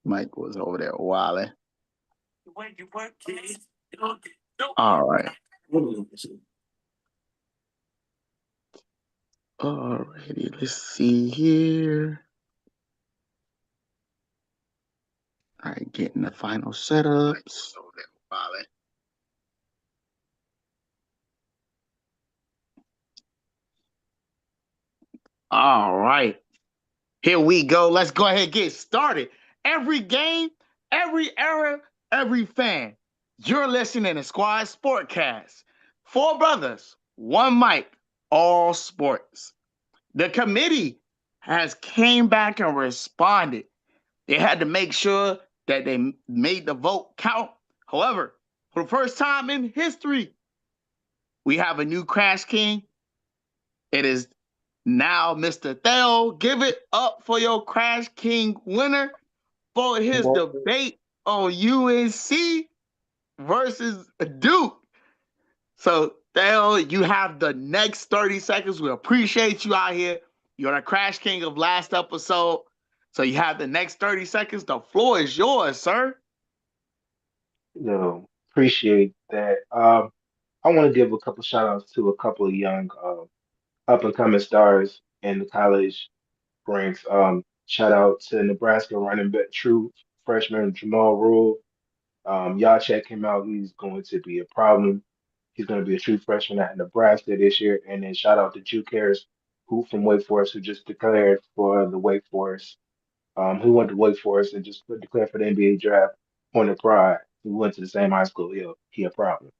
Mike was over there wilding. All right. Alrighty, let's see here. All right, getting the final setups. All right, here we go. Let's go ahead and get started. Every game, every era, every fan. You're listening to Squad Sportcast. Four brothers, one mic, all sports. The committee has came back and responded. They had to make sure that they made the vote count. However, for the first time in history, we have a new Crash King. It is now Mr. Adell. Give it up for your Crash King winner for his debate on UNC versus Duke. So, Dale, you have the next 30 seconds. We appreciate you out here. You're the Crash King of last episode. So you have the next 30 seconds. The floor is yours, sir. Appreciate that. I want to give a couple shout outs to a couple of young up and coming stars in the college ranks. Shout out to Nebraska running back true freshman Jamal Rule. Y'all check him out. He's going to be a problem. He's going to be a true freshman at Nebraska this year. And then shout out to Juke Harris, who from Wake Forest, who just declared for the Wake Forest. Who went to Wake Forest and just declared for the NBA draft. Point of pride. We went to the same high school. He a problem.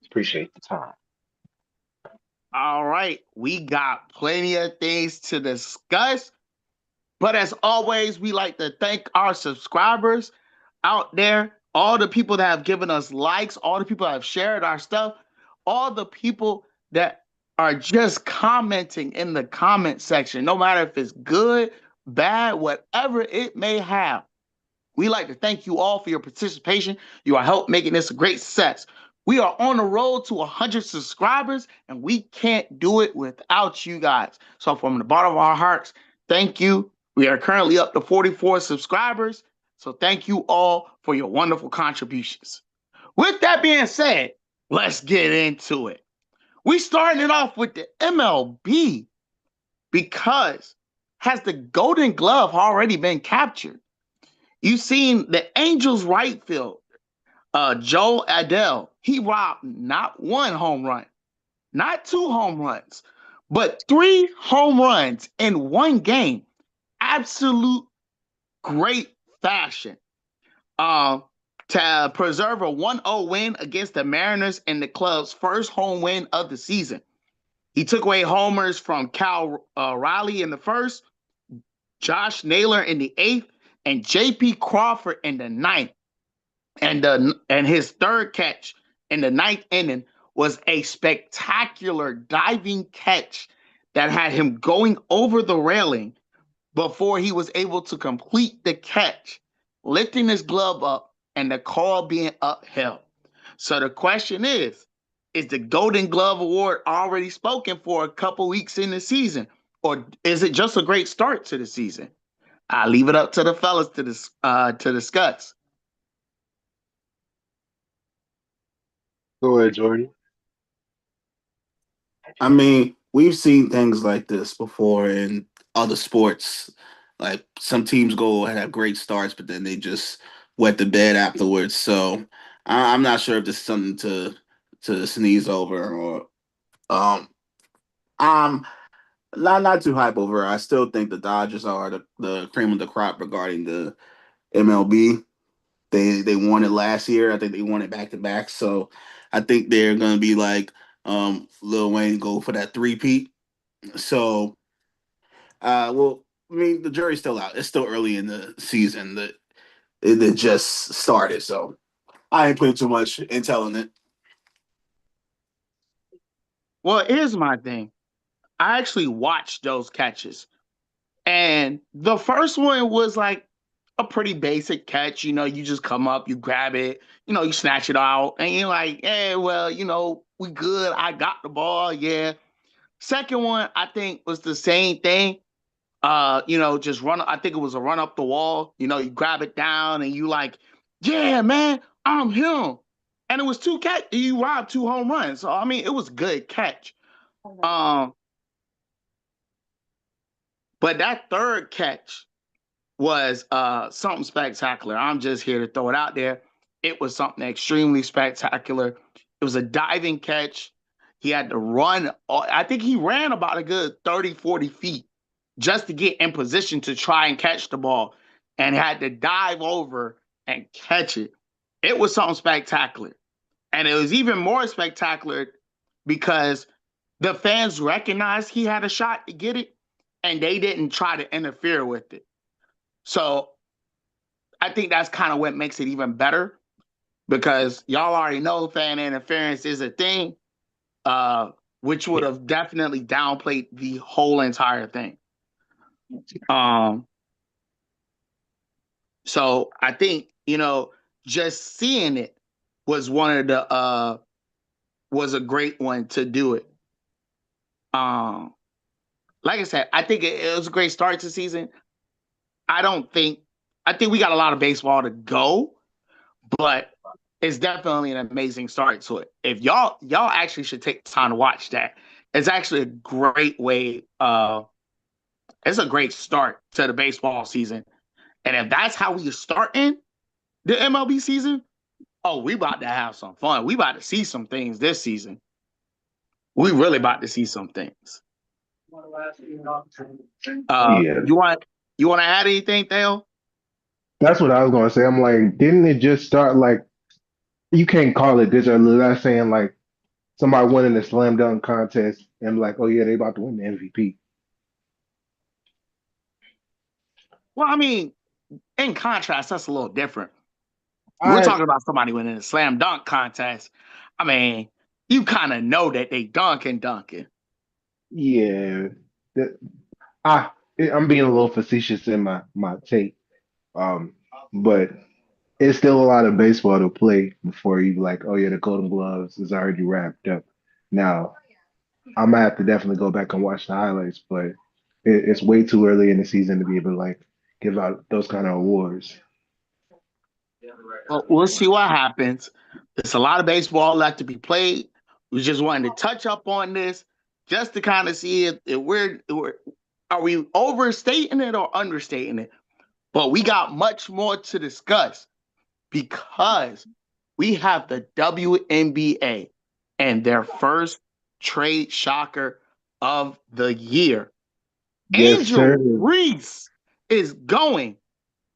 Appreciate the time. All right. We got plenty of things to discuss. But as always, we like to thank our subscribers out there, all the people that have given us likes, all the people that have shared our stuff, all the people that are just commenting in the comment section, no matter if it's good, bad, whatever it may have. We like to thank you all for your participation. You are help making this a great success. We are on the road to 100 subscribers, and we can't do it without you guys. So from the bottom of our hearts, thank you. We are currently up to 44 subscribers. So thank you all for your wonderful contributions. With that being said, let's get into it. We starting it off with the MLB because has the Golden Glove already been captured? You've seen the Angels right field, Joe Adell. He robbed not one home run, not two home runs, but three home runs in one game. Absolute great fashion. Uh, to preserve a 1-0 win against the Mariners in the club's first home win of the season. He took away homers from Cal Riley in the first, Josh Naylor in the eighth, and J.P. Crawford in the ninth. And his third catch in the ninth inning was a spectacular diving catch that had him going over the railing before he was able to complete the catch, lifting his glove up and the call being upheld. So the question is the Golden Glove Award already spoken for a couple weeks in the season, or is it just a great start to the season? I leave it up to the fellas to discuss. Go ahead, Jordan. I mean, we've seen things like this before in other sports. Like some teams go and have great starts, but then they just wet the bed afterwards. So I'm not sure if this is something to sneeze over or um I'm not too hype over. I still think the Dodgers are the cream of the crop regarding the MLB. They won it last year. I think they won it back to back. So I think they're gonna be like Lil Wayne go for that three-peat. So well, I mean the jury's still out. It's still early in the season. That it just started. So I ain't putting too much intel in it. Well, here's my thing. I actually watched those catches. And the first one was like a pretty basic catch. You just come up, you grab it, you snatch it out, and you're like, hey, well, we good. I got the ball. Yeah. Second one, I think, was the same thing. just run. I think it was a run up the wall. You grab it down and you like, yeah, man, I'm him. And it was two catch. You robbed 2 home runs. So I mean, it was good catch. Um, but that third catch was something spectacular. I'm just here to throw it out there. It was something extremely spectacular. It was a diving catch. He had to run. I think he ran about a good 30, 40 feet just to get in position to try and catch the ball and had to dive over and catch it. It was something spectacular. And it was even more spectacular because the fans recognized he had a shot to get it and they didn't try to interfere with it. So I think that's kind of what makes it even better because y'all already know fan interference is a thing, uh, which would have definitely downplayed the whole entire thing. Um, so I think just seeing it was one of the was a great one to do it. Um, like I said, I think it was a great start to the season. I don't think I think we got a lot of baseball to go, but it's definitely an amazing start to it. If y'all actually should take time to watch that. It's actually a great way. It's a great start to the baseball season. And if that's how we starting the MLB season, oh, we about to have some fun. We about to see some things this season. We really about to see some things. Yeah, You want to add anything, Theo? that's what I was gonna say. I'm like, didn't it just start like you can't call it this or that saying like somebody winning the slam dunk contest and like, oh yeah, they about to win the MVP. Well, I mean, in contrast, that's a little different. We're I talking about somebody winning a slam dunk contest. I mean, you kind of know that they dunking. yeah, that, I I'm being a little facetious in my take, um, but it's still a lot of baseball to play before you like, oh yeah, the Golden Gloves is already wrapped up. Now I'm gonna have to definitely go back and watch the highlights, but it's way too early in the season to be able to like give out those kind of awards. Well, we'll see what happens. There's a lot of baseball left to be played. We just wanted to touch up on this just to kind of see if we're are we overstating it or understating it. But we got much more to discuss because we have the WNBA and their first trade shocker of the year. Yes, sir. Angel Reese is going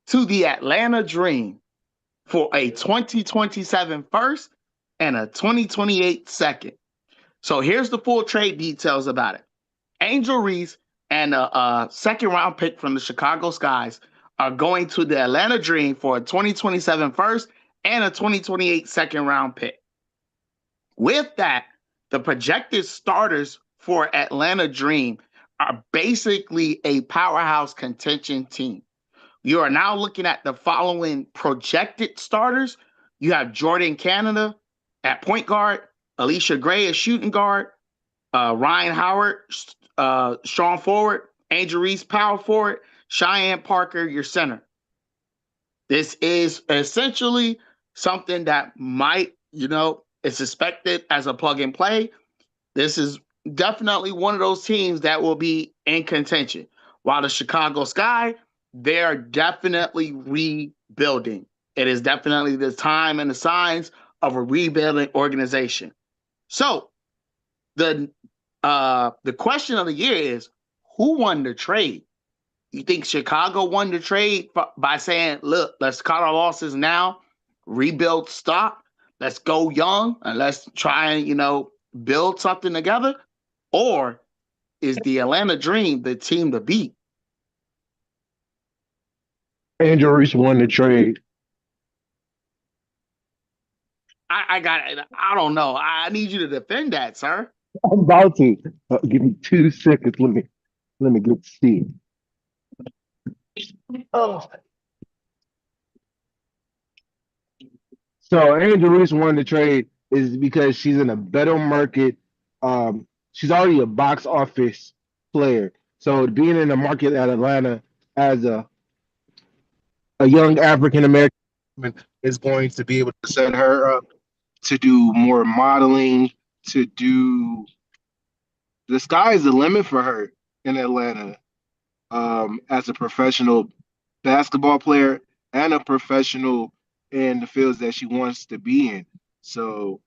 to the Atlanta Dream for a 2027 first and a 2028 second. So here's the full trade details about it. Angel Reese and a second round pick from the Chicago Skies are going to the Atlanta Dream for a 2027 first and a 2028 second round pick. With that, the projected starters for Atlanta Dream are basically a powerhouse contention team. You are now looking at the following projected starters. You have Jordan Canada at point guard, Alicia Gray at shooting guard, Ryan Howard, strong forward, Angel Reese, power forward, Cheyenne Parker, your center. This is essentially something that might, it's expected as a plug and play. This is definitely one of those teams that will be in contention. While the Chicago Sky, they're definitely rebuilding. It is definitely the time and the signs of a rebuilding organization. So the question of the year is who won the trade? You think Chicago won the trade by saying, look, let's cut our losses now, rebuild stock, let's go young, and let's try and, build something together? Or is the Atlanta Dream the team to beat? Angel Reese won the trade. I got it. I don't know. I need you to defend that, sir. I'm about to. Give me 2 seconds. Let me get to see it. Oh. So Angel Reese won the trade is because she's in a better market. She's already a box office player. So being in the market at Atlanta as a young African American woman is going to be able to set her up to do more modeling, to do the sky is the limit for her in Atlanta as a professional basketball player and a professional in the fields that she wants to be in. So,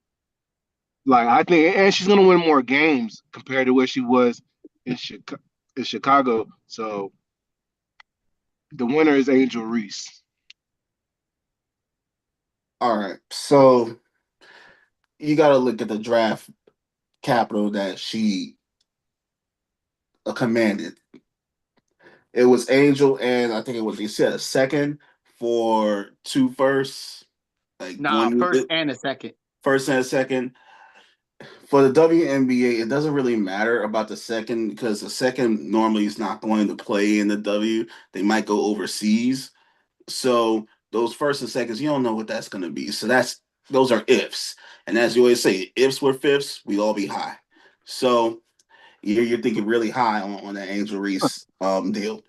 like, I think, and she's gonna win more games compared to where she was in Chicago. So, the winner is Angel Reese. All right. So you got to look at the draft capital that she commanded. It was Angel, and I think it was they said a second for two firsts, like Nah, one first and a second. first and a second. For the WNBA, it doesn't really matter about the second because the second normally is not going to play in the W. They might go overseas. So those first and seconds, you don't know what that's going to be. So those are ifs. And as you always say, ifs were fifths, we all be high. So you're thinking really high on that Angel Reese deal.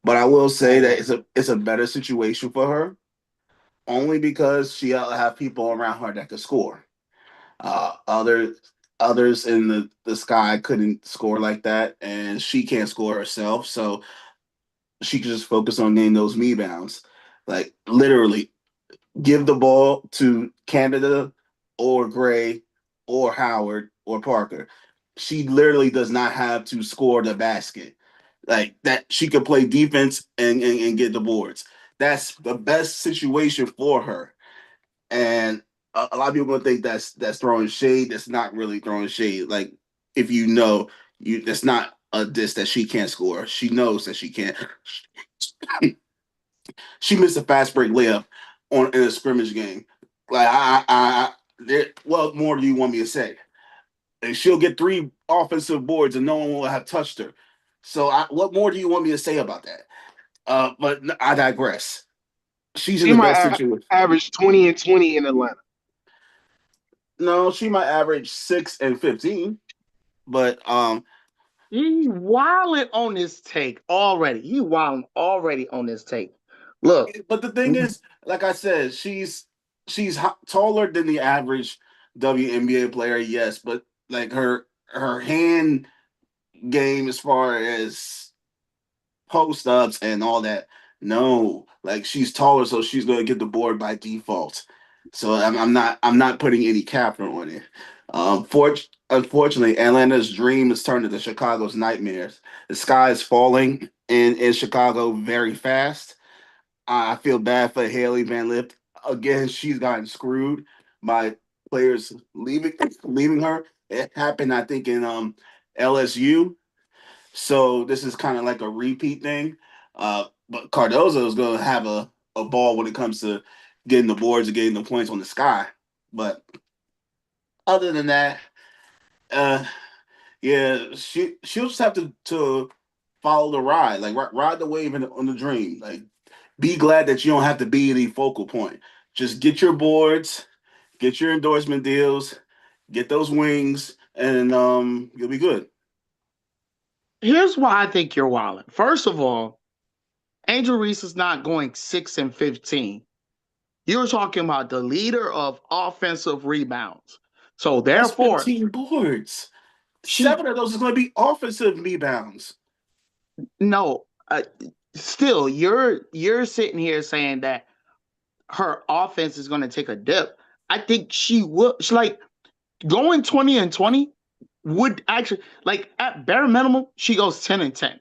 But I will say that it's a better situation for her only because she'll have people around her that could score. Others in the sky couldn't score like that, and she can't score herself, so she can just focus on getting those me bounds. Like literally, give the ball to Canada or Gray or Howard or Parker. She literally does not have to score the basket. Like that, she could play defense and get the boards. That's the best situation for her. And a lot of people gonna think that's throwing shade. That's not really throwing shade. Like if you know, that's not a diss that she can't score. She knows that she can't. She missed a fast break layup on in a scrimmage game. Like what more do you want me to say? And she'll get three offensive boards and no one will have touched her. So what more do you want me to say about that? But I digress. She's in She the might best situation. average 20 and 20 in Atlanta. No, she might average 6 and 15, but He wilding on this take already. He wilding already on this take. Look, but the thing is, like I said, she's taller than the average WNBA player, yes, but like her hand game as far as post ups and all that, no, like she's taller, so she's gonna get the board by default. So I'm not putting any cap on it. Unfortunately, Atlanta's dream has turned into Chicago's nightmares. The sky is falling in Chicago very fast. I feel bad for Haley Van Lith. Again, she's gotten screwed by players leaving her. It happened, I think, in LSU. So this is kind of like a repeat thing. But Cardozo is going to have a ball when it comes to getting the boards and getting the points on the sky. But other than that, uh, yeah, she'll just have to follow the ride, like ride the wave on the dream. Like be glad that you don't have to be the focal point. Just get your boards, get your endorsement deals, get those wings, and you'll be good. here's why I think you're wilding. First of all, Angel Reese is not going 6 and 15. You're talking about the leader of offensive rebounds. So That's therefore, 15 boards. she 7 of those is going to be offensive rebounds. no. Still, you're sitting here saying that her offense is going to take a dip. I think she will. She's like going 20 and 20 would actually like at bare minimum she goes 10 and 10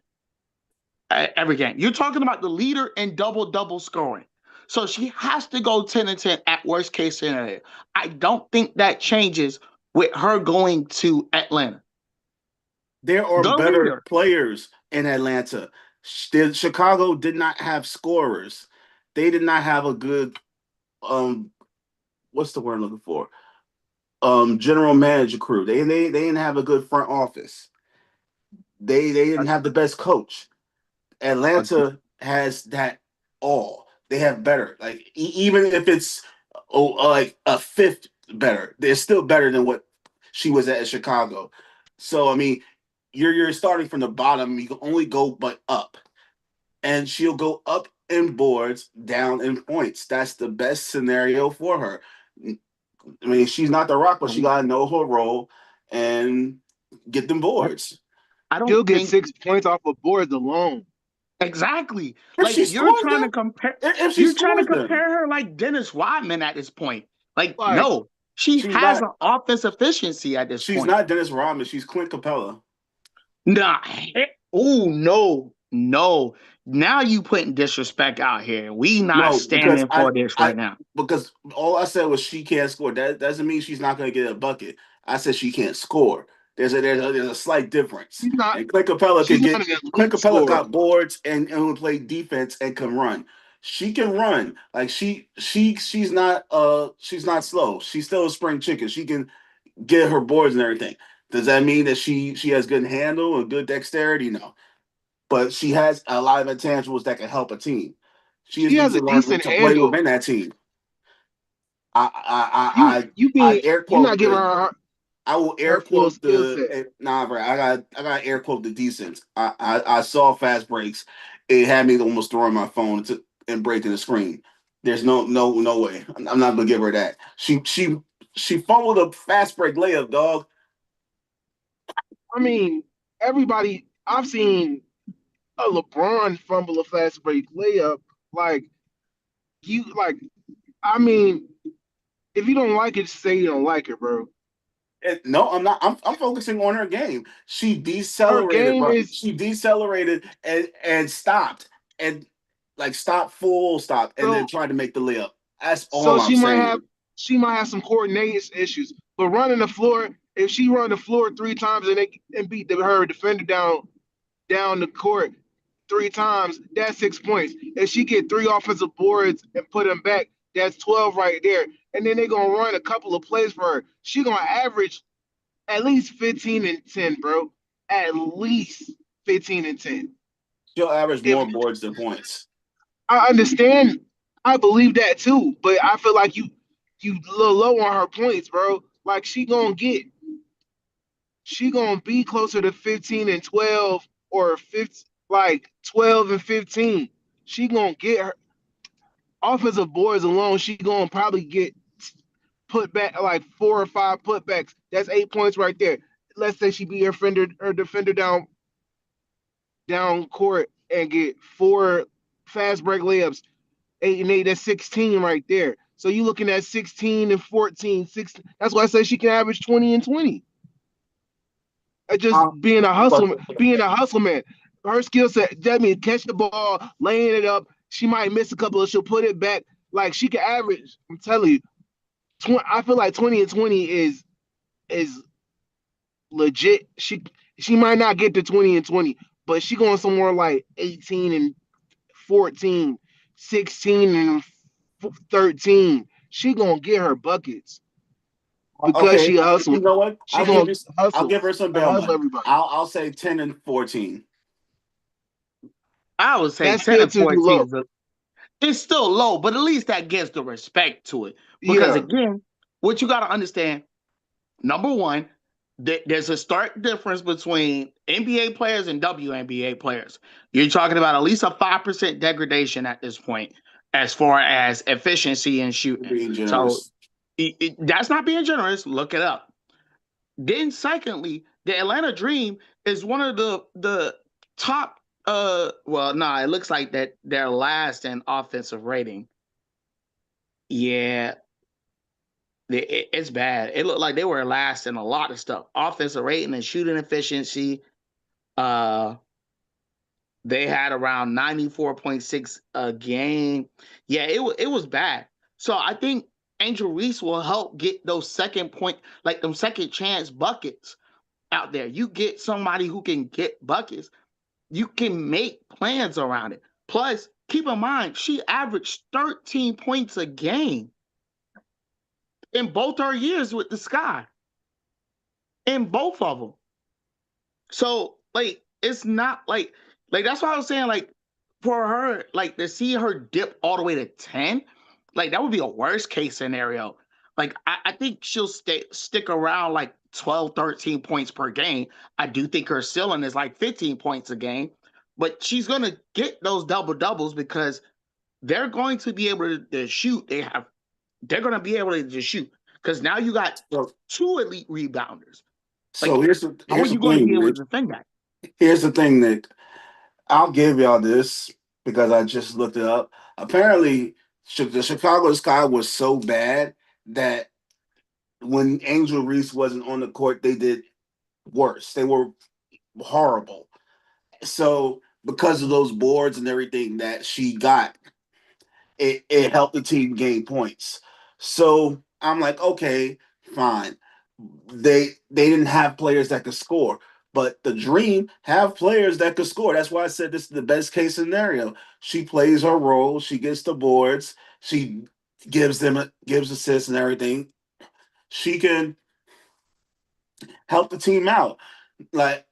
every game. You're talking about the leader in double scoring. So she has to go 10 and 10 at worst case scenario. I don't think that changes with her going to Atlanta. There are The better leader. players in Atlanta. Chicago did not have scorers. They did not have a good what's the word I'm looking for? General manager crew. They didn't have a good front office. They didn't have the best coach. Atlanta has that all. They have better. Like even if it's like a fifth better, they're still better than what she was at Chicago. So I mean, you're starting from the bottom. You can only go but up, and she'll go up in boards, down in points. That's the best scenario for her. I mean, she's not the Rock, but she gotta know her role and get them boards. I don't She'll get think 6 points off of boards alone. exactly. If Like she scores them, if she you're trying to scores them, compare her like Dennis Rodman at this point. Like, Like, no, she she's has not. an offense efficiency at this She's point. not Dennis Rodman. She's Clint Capella. Nah. Oh no, no. Now you putting disrespect out here. We not No, because standing for this I right now. because all I said was she can't score. That doesn't mean she's not going to get a bucket. I said she can't score. There's a slight difference. she's not And Clint Capella she's could not get an Clint elite Capella scorer. got boards and will play defense and can run. She can run. Like she's not slow. She's still a spring chicken. She can get her boards and everything. Does that mean that she has good handle and good dexterity? No, but she has a lot of intangibles that can help a team. She She just needs has to a learn decent to play handle. within that team. You you I being air you're not quote giving the her I will air her full quote skill set. nah, bro. I got air quote the decent. I saw fast breaks. It had me almost throwing my phone and breaking the screen. There's no way. I'm not gonna give her that. She fumbled a fast break layup, dog. I mean, everybody. I've seen a LeBron fumble a fast break layup. Like you, like I mean, if you don't like it, say you don't like it, bro. No, I'm not. I'm focusing on her game. She Her decelerated, game bro. is She decelerated and stopped and like stopped full stop and then so tried to make the layup. That's so all I'm saying. she might have some coordination issues. But running the floor, if she run the floor 3 times and beat her defender down the court 3 times, that's 6 points. If she get 3 offensive boards and put them back, that's 12 right there. And then they're gonna run a couple of plays for her. She gonna average at least 15 and 10, bro. At least 15 and 10. She'll average If more boards than points. I understand, I believe that too, but I feel like you little low on her points, bro. Like she gonna be closer to 15 and 12 or 15, like 12 and 15. She gonna get her offensive boards alone. She gonna probably get put back like 4 or 5 putbacks. That's 8 points right there. Let's say she be her defender down court and get 4 fast break layups, 8 and 8. That's 16 right there. So you looking at 16 and 14, 16. That's why I say she can average 20 and 20. Just Uh, but being a hustle man. Her skill set, that means catch the ball, laying it up. She might miss a couple, she'll put it back. Like she can average. I'm telling you, I feel like 20 and 20 is legit. She might not get to 20 and 20, but she going somewhere like 18 and 14, 16 and 13. She gonna get her buckets because okay, she hustle. you know what? She gonna I'll hustle give her some and bail hustle money. everybody. I'll say 10 and 14. I would say That's 10 still and too 14 low. is it's still low, but at least that gives the respect to it. Because Yeah, again, what you got to understand, number one, there's a stark difference between NBA players and WNBA players. You're talking about at least a 5% degradation at this point as far as efficiency and You're shooting. being So generous. that's not being generous. Look it up. Then, secondly, the Atlanta Dream is one of the top. Well, nah, it looks like that they're last in offensive rating. Yeah, it's bad. It looked like they were last in a lot of stuff. Offensive rating and shooting efficiency. Uh, they had around 94.6 a game. Yeah, it was bad. So I think Angel Reese will help get those second point, like them second chance buckets out there. You get somebody who can get buckets. You can make plans around it. Plus, keep in mind, she averaged 13 points a game in both her years with the Sky, in both of them. So, like, it's not like that's why I was saying, like, for her, like, to see her dip all the way to 10, like, that would be a worst case scenario. Like I think she'll stick around like 12, 13 points per game. I do think her ceiling is like 15 points a game, but she's gonna get those double doubles because they're going to be able to shoot. They're gonna be able to just shoot because now you got So, two elite rebounders. so Like, here's the how are here's the you going to be thing, able Rich. to defend that? Here's the thing, Nick. I'll give y'all this because I just looked it up. Apparently, the Chicago Sky was so bad that when Angel Reese wasn't on the court, they did worse. They were horrible. So because of those boards and everything that she got, it helped the team gain points. So I'm like, okay, fine. They didn't have players that could score, but the Dream have players that could score. That's why I said this is the best case scenario. She plays her role, she gets the boards, she gives assists and everything. She can help the team out. Like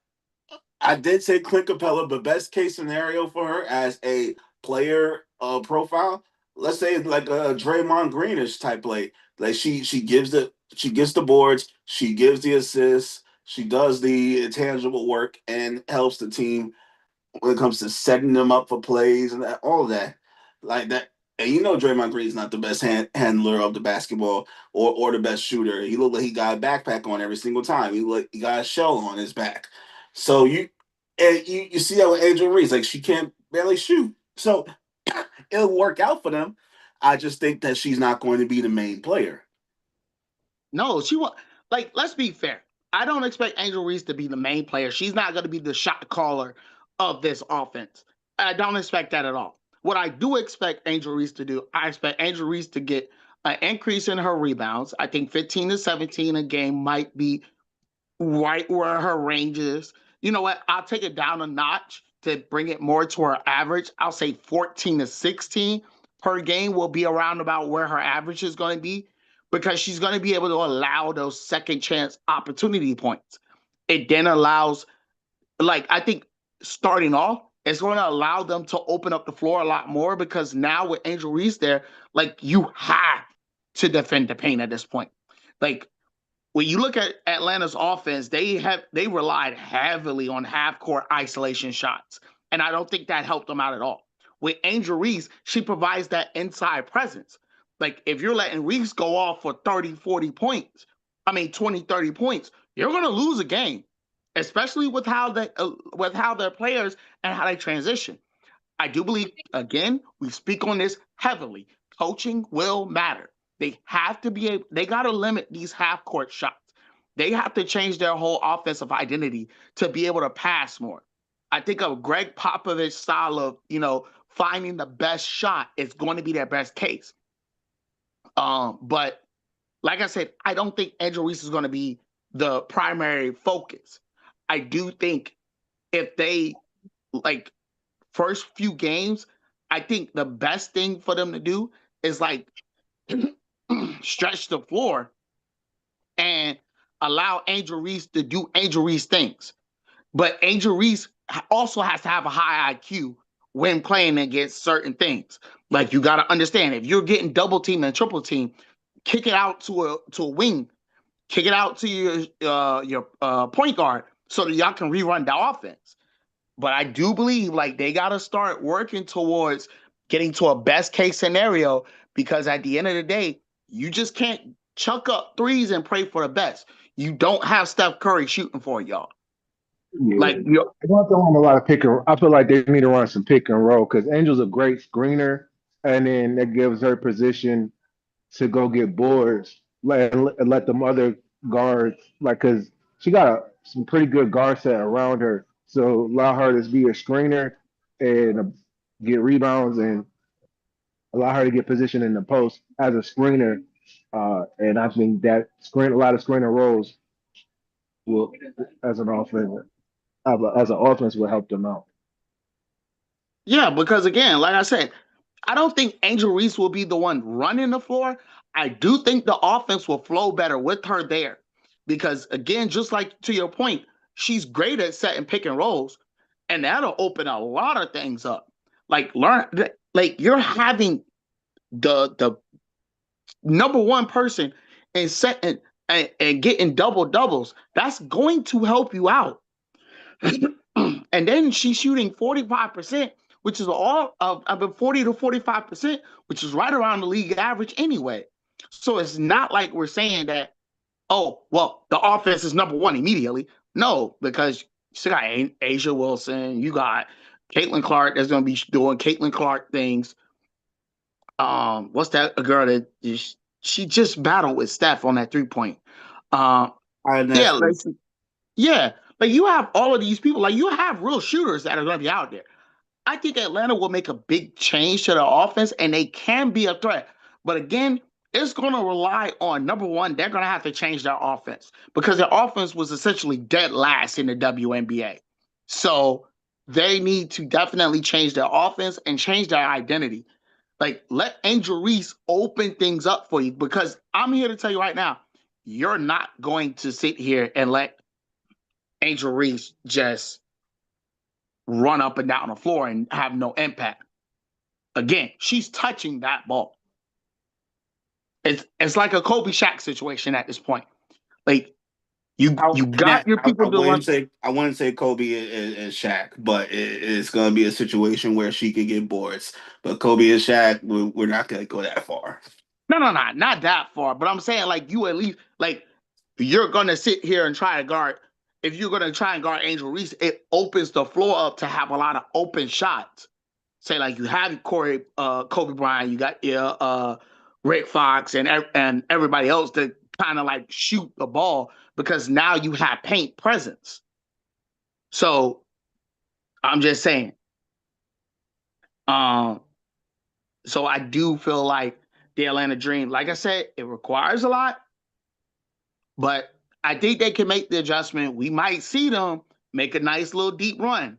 I did say Clint Capella, but best case scenario for her as a player profile, let's say like a Draymond Greenish type play. Like she gets the boards, she gives the assists, she does the intangible work and helps the team when it comes to setting them up for plays and all of that. Like that. And you know Draymond Green's not the best handler of the basketball or the best shooter. He looked like he got a backpack on every single time. He got a shell on his back. So you see that with Angel Reese, like she can't barely shoot. So it'll work out for them. I just think that she's not going to be the main player. No, she want like let's be fair. I don't expect Angel Reese to be the main player. She's not going to be the shot caller of this offense. I don't expect that at all. What I do expect Angel Reese to do, I expect Angel Reese to get an increase in her rebounds. I think 15 to 17 a game might be right where her range is. You know what? I'll take it down a notch to bring it more to her average. I'll say 14 to 16 per game will be around about where her average is going to be because she's going to be able to allow those second chance opportunity points. It then allows, like, I think starting off, it's going to allow them to open up the floor a lot more because now with Angel Reese there, like, you have to defend the paint at this point. Like, when you look at Atlanta's offense, they relied heavily on half court isolation shots, and I don't think that helped them out at all. With Angel Reese, she provides that inside presence. Like if you're letting Reese go off for 30, 40 points, I mean 20, 30 points, you're going to lose a game, especially with how their players and how they transition. I do believe, again, we speak on this heavily. Coaching will matter. They have to be able, they got to limit these half court shots. They have to change their whole offensive identity to be able to pass more. I think a Greg Popovich style of, finding the best shot is going to be their best case. But like I said, I don't think Angel Reese is going to be the primary focus. I do think if they like first few games, I think the best thing for them to do is like stretch the floor and allow Angel Reese to do Angel Reese things. But Angel Reese also has to have a high IQ when playing against certain things. Like you got to understand if you're getting double teamed and triple teamed, kick it out to a wing, kick it out to your point guard so that y'all can rerun the offense. But I do believe like they got to start working towards getting to a best case scenario because at the end of the day, you just can't chuck up threes and pray for the best. You don't have Steph Curry shooting for y'all. Yeah, Like you, they want to run a lot of pick and. I feel like they need to run some pick and roll because Angel's a great screener, and then that gives her position to go get boards, let them other guards because she got some pretty good guard set around her, so allow her to be a screener and get rebounds and allow her to get position in the post as a screener. And I think that screen a lot of screener roles will, as an offense, as an offense, will help them out. yeah, because again, like I said, I don't think Angel Reese will be the one running the floor. I do think the offense will flow better with her there. Because again, just like to your point, she's great at setting pick and rolls, and that'll open a lot of things up. Like you're having the number one person and setting and getting double doubles, that's going to help you out. And then she's shooting 45%, which is all of 40 to 45%, which is right around the league average anyway. So it's not like we're saying that, oh, well, the offense is number one immediately. No, because you got Asia Wilson, you got Caitlin Clark that's going to be doing Caitlin Clark things. What's that? A girl that she just battled with Steph on that 3 point. Uh, yeah, like, Nesmith. yeah, like you have all of these people, like you have real shooters that are going to be out there. I think Atlanta will make a big change to their offense, and they can be a threat. But again, it's going to rely on number one, they're going to have to change their offense because their offense was essentially dead last in the WNBA. So they need to definitely change their offense and change their identity. Like, let Angel Reese open things up for you because I'm here to tell you right now, you're not going to sit here and let Angel Reese just run up and down the floor and have no impact. Again, she's touching that ball. It's like a Kobe Shaq situation at this point. Like you got your I people to run. wouldn't say Kobe and Shaq, but it's gonna be a situation where she could get boards. But Kobe and Shaq, we're not gonna go that far. No, not that far. But I'm saying like you at least like you're gonna sit here and try to guard. If you're gonna try and guard Angel Reese, it opens the floor up to have a lot of open shots. Say like you have Kobe Bryant, you got your Rick Fox and everybody else to kind of like shoot the ball because now you have paint presence. So I'm just saying. Um, so I do feel like the Atlanta Dream, like I said, it requires a lot, but I think they can make the adjustment. We might see them make a nice little deep run.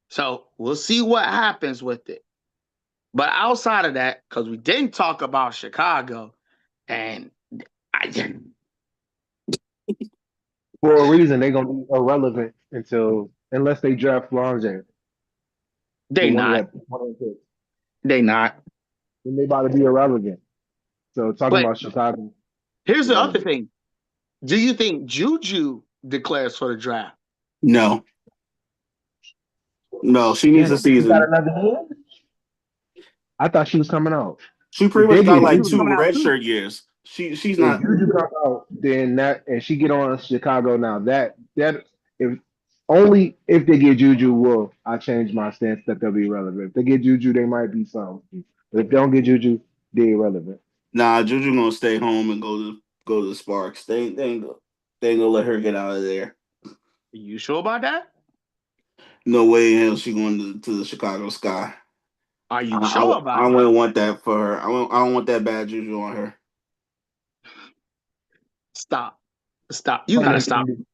So we'll see what happens with it. But outside of that, because we didn't talk about Chicago, and I didn't, For a reason, they're gonna be irrelevant until unless they draft Lonzo they with not, one of the picks. they not. Then they about to be irrelevant. So talking But about Chicago, here's the other irrelevant. thing: do you think Juju declares for the draft? No, no, she needs Damn, a she got season. another year. I thought she was coming out. She If pretty they much got get She like was two coming Juju, out red too. shirt years. She's if not. Juju come out, then that and she get on Chicago now. That if only if they get Juju will I change my stance that they'll be relevant. If they get Juju, they might be something. But if they don't get Juju, they irrelevant. Nah, Juju gonna stay home and go to the Sparks. They ain't gonna let her get out of there. You sure about that? No way in hell she going to the Chicago Sky. Are you sure I about that? wouldn't want that for her. I don't want that bad juju on her. Stop. Stop. You Pun gotta stop. intended.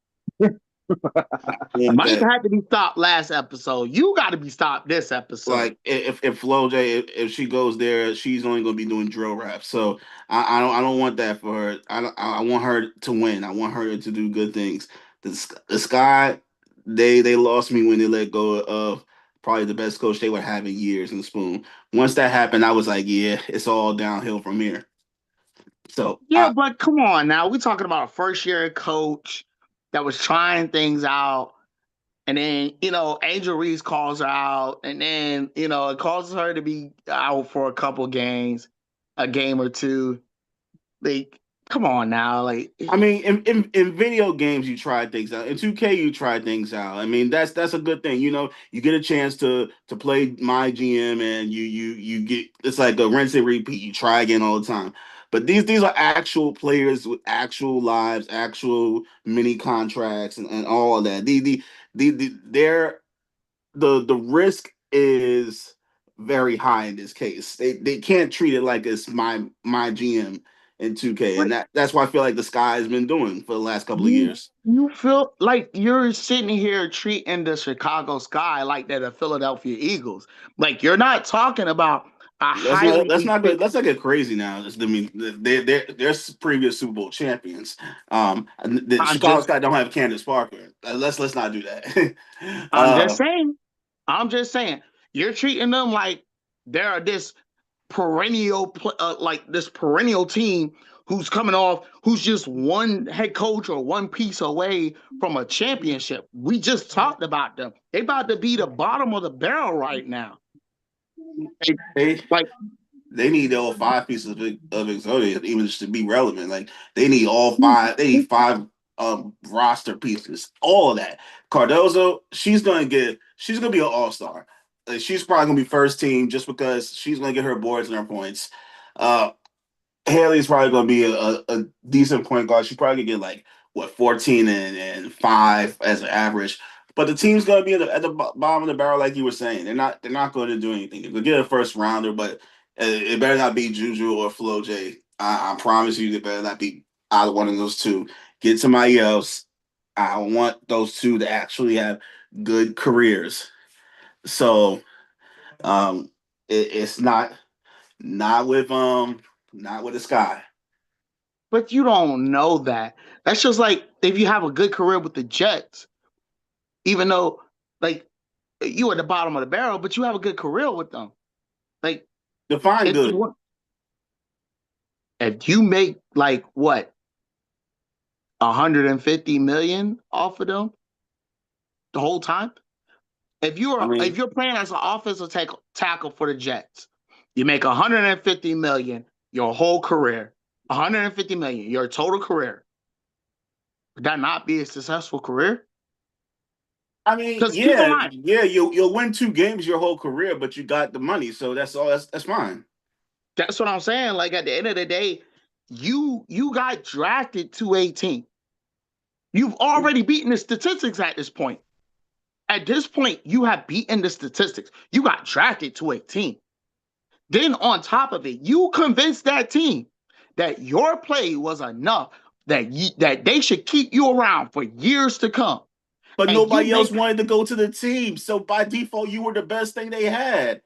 I don't want Mike that. had to be stopped last episode. You got to be stopped this episode. Like if Flo J if she goes there, she's only gonna be doing drill raps. So I don't want that for her. I want her to win. I want her to do good things. The Sky they lost me when they let go of probably the best coach they would have in years in Spoon. Once that happened, I was like, yeah, it's all downhill from here. So Yeah, but come on now. We're talking about a first year coach that was trying things out. And then, Angel Reese calls her out. And then, it causes her to be out for a couple games, a game or two. Like, come on now. Like, I mean, in video games, you try things out. In 2K, you try things out. I mean, that's a good thing. You know, you get a chance to play my GM, and you get it's like a rinse and repeat. You try again all the time. But these are actual players with actual lives, actual mini contracts, and all of that. They're the risk is very high in this case. They can't treat it like it's my GM in 2K, and that's why I feel like the Sky has been doing for the last couple of You years. you feel like you're sitting here treating the Chicago Sky like they're the Philadelphia Eagles. Like you're not talking about a highly Let's equipped. not get crazy now. I mean, they're previous Super Bowl champions. The I'm Chicago just Sky don't have Candace Parker. Let's not do that. I'm just saying. I'm just saying. You're treating them like they're this perennial like this perennial team who's coming off, who's just one head coach or one piece away from a championship. We just talked about them. They about to be the bottom of the barrel right now. They Like, they need all five pieces of Exodia even just to be relevant. Like they need all five. They need five roster pieces. All of that. Cardozo, she's gonna be an all-star. Like, she's probably gonna be first team just because she's gonna get her boards and her points. Uh, Haley's probably going to be a decent point guard. She's probably going to get like what 14 and 5 as an average. But the team's going to be at the bottom of the barrel, like you were saying. They're not going to do anything. They'll get a first rounder, but it better not be Juju or Flo J. I promise you, it better not be either one of those two. Get somebody else. I want those two to actually have good careers. So it's not with the sky. but you don't know that. That's just like if you have a good career with the Jets, even though like you at the bottom of the barrel, but you have a good career with them. Like Define it's good. if you make like what 150 million off of them the whole time. I If mean, you're playing as an offensive tackle for the Jets, you make 150 million your whole career. 150 million your total career. Would that not be a successful career? Because keep in mind, yeah, you'll win two games your whole career, but you got the money, so that's all. That's fine. that's what I'm saying. Like at the end of the day, you got drafted to 18. You've already beaten the statistics at this point. At this point, you have beaten the statistics. You got drafted to a team. Then on top of it, you convinced that team that your play was enough that they should keep you around for years to come. But And you nobody else make wanted to go to the team, so by default, you were the best thing they had.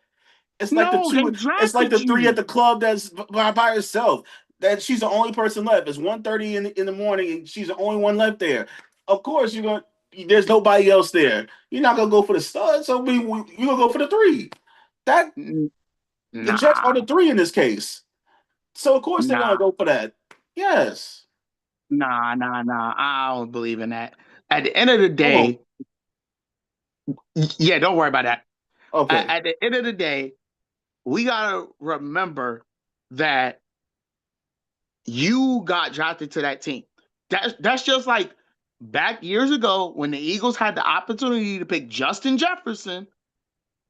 It's like the no, they two. It's like drafted the three at you. the club that's by herself. That she's the only person left. It's 1:30 in the morning, and she's the only one left there. Of course, you're gonna. There's nobody else there. You're not gonna go for the stud, so you're gonna go for the three. That the Jets are Nah, the three in this case. So of course they're gonna nah, go for that. Yes. nah. I don't believe in that. At the end of the Come on. day, yeah, don't worry about that. Okay. At the end of the day, we gotta remember that you got drafted to that team. That's just like back years ago when the Eagles had the opportunity to pick Justin Jefferson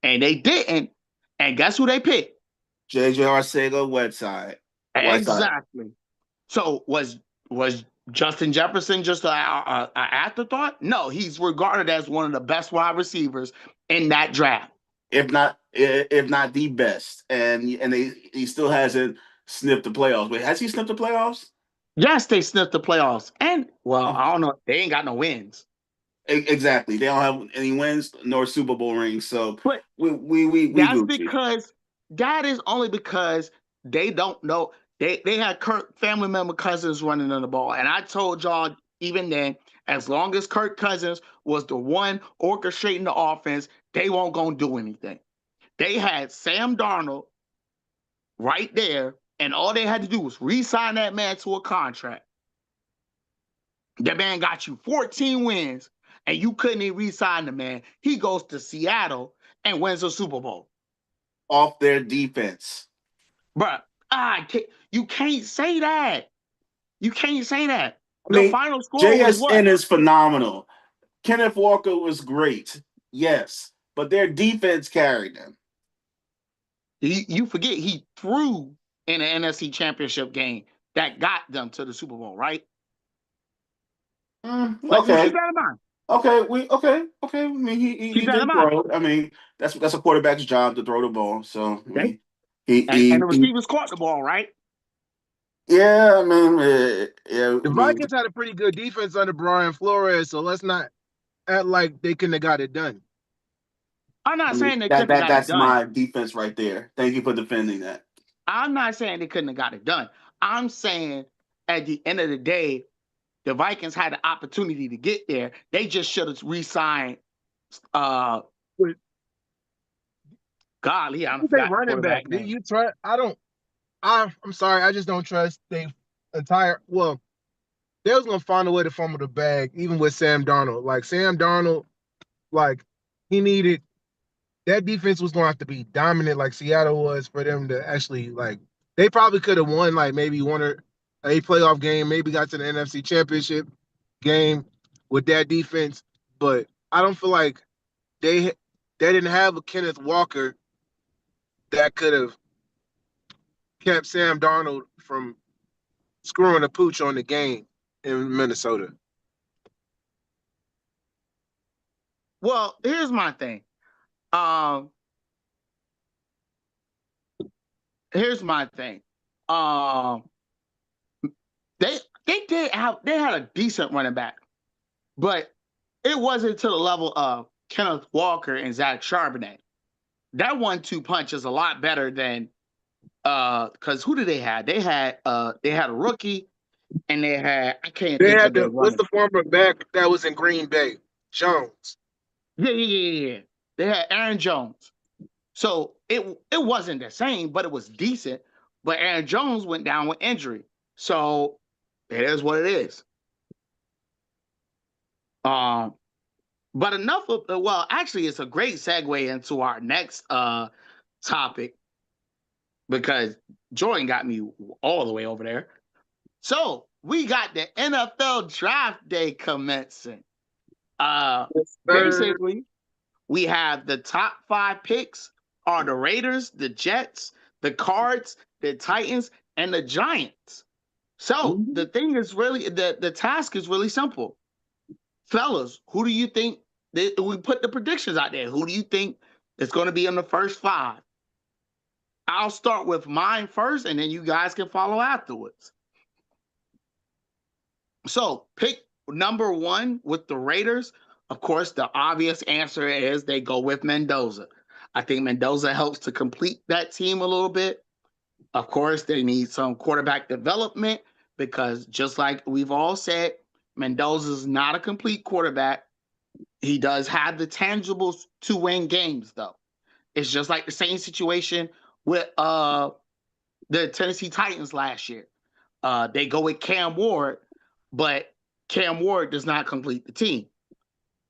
and they didn't. And guess who they picked? JJ Arcega, Whiteside. Whiteside. Exactly. So was Justin Jefferson just a afterthought? No, he's regarded as one of the best wide receivers in that draft. If not the best, and he still hasn't sniffed the playoffs. Wait, has he sniffed the playoffs? Yes, they sniffed the playoffs. And well, Oh, I don't know. They ain't got no wins. exactly. They don't have any wins nor Super Bowl rings, so But we that's Gucci. because that is only because they don't know. They had Kirk family member cousins running on the ball. And I told y'all even then, as long as Kirk Cousins was the one orchestrating the offense, they won't gonna do anything. They had Sam Darnold right there, and all they had to do was re-sign that man to a contract. That man got you 14 wins, and you couldn't even re-sign the man. He goes to Seattle and wins a Super Bowl. Off their defense. Bruh, you can't say that. You can't say that. I The mean, final score was JSN what? is phenomenal. Kenneth Walker was great, yes, but their defense carried them. You forget he threw in the NFC Championship game that got them to the Super Bowl, right? Like, just keep Okay, that in mind. okay. I mean, he Keep that in did mind. throw. I mean, that's a quarterback's job to throw the ball. So I Okay? mean, he And he, the he receivers caught the ball, right? yeah. I mean, yeah. The I mean, Vikings had a pretty good defense under Brian Flores, so let's not act like they couldn't have got it done. I'm I not mean saying they that couldn't have that got it that's done. my defense right there. Thank you for defending that. I'm not saying they couldn't have got it done. I'm saying at the end of the day, the Vikings had the opportunity to get there. They just should have re-signed. Uh, But golly, I they forgot the running back. quarterback Do name. you trust? I don't. I'm sorry. I just don't trust. They entire. Well, they was gonna find a way to fumble the bag, even with Sam Darnold. Like Sam Darnold, like he needed that defense was gonna have to be dominant, like Seattle was, for them to actually like. They probably could have won like maybe one or a playoff game, maybe got to the NFC Championship game with that defense. But I don't feel like they they didn't have a Kenneth Walker that could have kept Sam Darnold from screwing a pooch on the game in Minnesota. Well, here's my thing. Um, here's my thing. Um, they they had a decent running back, but it wasn't to the level of Kenneth Walker and Zach Charbonnet. That 1-2 punch is a lot better than because who did they have? They had a rookie and they had I can't They think had of the their what's running. the former back that was in Green Bay? Jones. Yeah. They had Aaron Jones. So it wasn't the same, but it was decent. But Aaron Jones went down with injury. So it is what it is. Um, but enough of well, actually, it's a great segue into our next topic because Jordan got me all the way over there. So we got the NFL draft day commencing. Yes, sir. Basically, we have the top 5 picks are the Raiders, the Jets, the Cards, the Titans, and the Giants. So Mhm. the thing is really the task is really simple. Fellas, who do you think we put the predictions out there? Who do you think is going to be in the first 5? I'll start with mine first, and then you guys can follow afterwards. So pick number 1 with the Raiders. Of course, the obvious answer is they go with Mendoza. I think Mendoza helps to complete that team a little bit. Of course, they need some quarterback development because just like we've all said, Mendoza's not a complete quarterback. He does have the tangibles to win games, though. It's just like the same situation with the Tennessee Titans last year. They go with Cam Ward, but Cam Ward does not complete the team.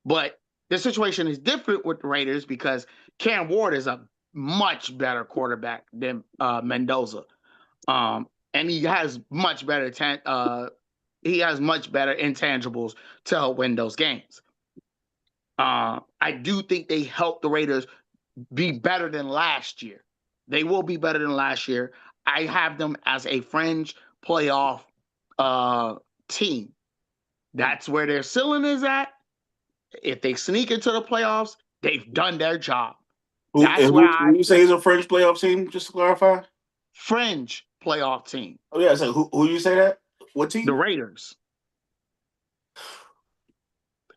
But the situation is different with the Raiders because Cam Ward is a much better quarterback than Mendoza, and he has much better intangibles to help win those games. I do think they help the Raiders be better than last year. They will be better than last year. I have them as a fringe playoff uh, team. That's where their ceiling is at. If they sneak into the playoffs, they've done their job. That's where I Who you say is a French playoff team? Just to clarify. fringe playoff team. Oh yeah, so who you say that? What The team? Raiders.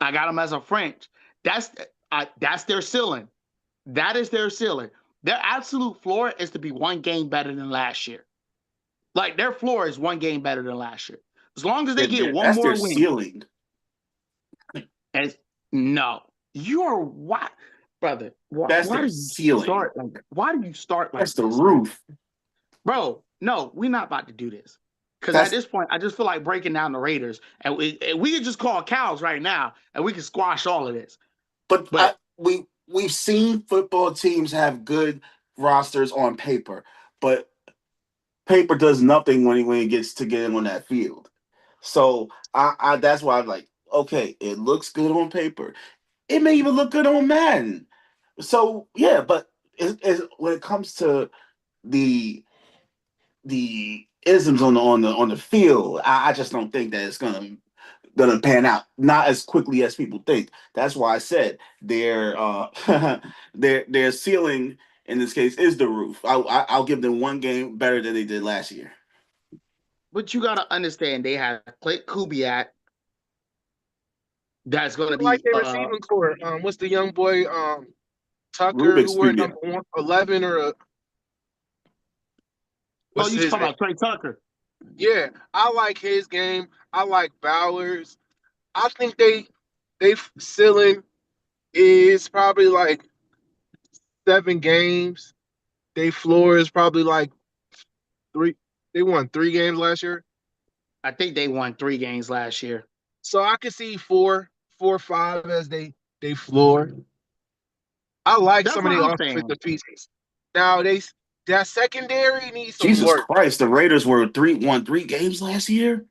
I got them as a fringe. That's that's their ceiling. That is their ceiling. Their absolute floor is to be 1 game better than last year. Like their floor is 1 game better than last year. As long as they get one That's their more win. ceiling. And no, you're what, brother? That's Why their do you ceiling. start like? Why do you start That's like the this, man? roof. Bro, no, we're not about to do this. Because at That's this point, I just feel like breaking down the Raiders, and we could just call cows right now, and we can squash all of this. but But we've seen football teams have good rosters on paper, but paper does nothing when it gets to getting on that field. So I that's why I'm like, okay, it looks good on paper. It may even look good on Madden. So yeah, but when it comes to the the isms on the field, I just don't think that it's gonna pan out. Not as quickly as people think. That's why I said their ceiling in this case is the roof. I'll give them 1 game better than they did last year. you gotta understand they have Clint Kubiak that's gonna I like be their receiving core. What's the young boy Tucker who Rubik's were Cube. number 11 or oh, what's you his talking name? about Trey Tucker. Yeah, I like his game. I like Bowers. I think they ceiling is probably like 7 games. They floor is probably like three. They won 3 games last year. I think they won 3 games last year. So I could see 4, 4, 5 as they floor. I like That's some of what the I'm saying. offensive pieces. Now that secondary needs some Jesus work. Christ, the Raiders won 3 games last year.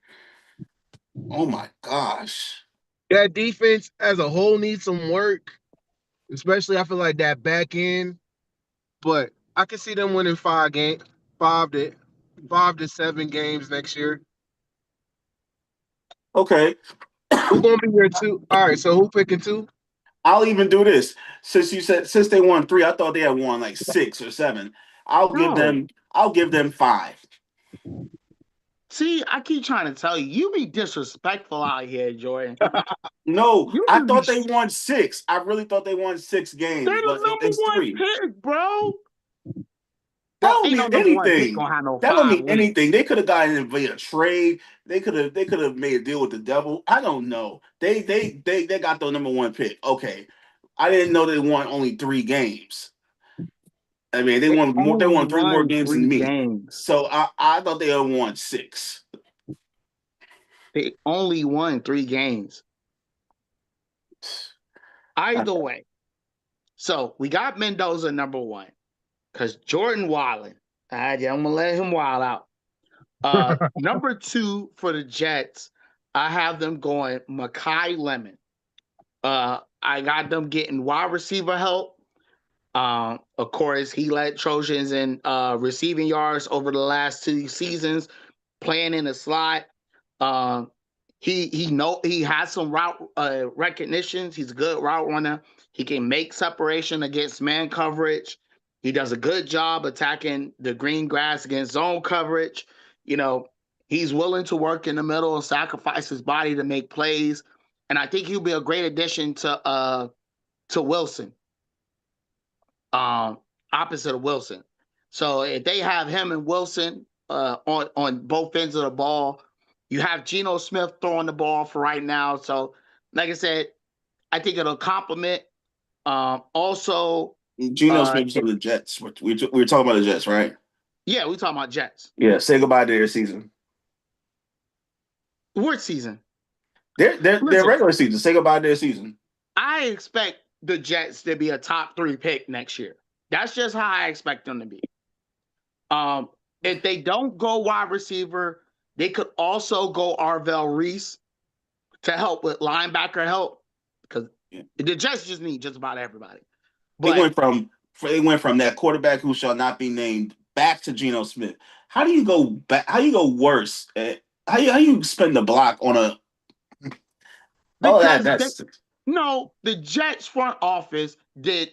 Oh my gosh. That defense as a whole needs some work, especially I feel like that back end. But I can see them winning 5 games, 5 to 7 games next year. Okay, Who gonna be your two? All right, so who picking two? I'll even do this. Since they won 3, I thought they had won like 6 or 7. No. I'll give them 5. See, I keep trying to tell you, you be disrespectful out here, Jordan. No, You I just be thought they won 6. I really thought they won 6 games, they're but the number it's one 3. pick, bro. That Bro, don't ain't no mean number one pick anything. gonna have no That don't 5 mean wins. anything. They could have gotten in via trade. They could have made a deal with the devil. I don't know. They got the number 1 pick. Okay. I didn't know they won only 3 games. I mean, they They won more. They only won 3 more won games three than me. games. So I thought they had won 6. They only won 3 games. Either way. So we got Mendoza number 1. Because Jordan Wallen. I'm gonna let him wild out. Number 2 for the Jets, I have them going Makai Lemon. I got them getting wide receiver help. Of course, he led Trojans in receiving yards over the last 2 seasons, playing in the slot. Um, he has some route recognitions. He's a good route runner. He can make separation against man coverage. He does a good job attacking the green grass against zone coverage. You know, he's willing to work in the middle and sacrifice his body to make plays. And I think he'll be a great addition to Wilson, um, opposite of Wilson. So if they have him and Wilson on both ends of the ball, you have Geno Smith throwing the ball for right now. So, like I said, I think it'll complement. Also, Geno Smith's if, from the Jets. We were talking about the Jets, right? yeah, we talking about Jets. Yeah. Say goodbye to their season. What season? Their Listen, regular season. Say goodbye to their season. I expect the Jets to be a top 3 pick next year. That's just how I expect them to be. Um, if they don't go wide receiver, they could also go Arvell Reese to help with linebacker help because Yeah. the Jets just need just about everybody. They But went from that quarterback who shall not be named back to Geno Smith. How do you go back? How do you go worse? How you spend the block on a? Oh, because that's the Jets front office did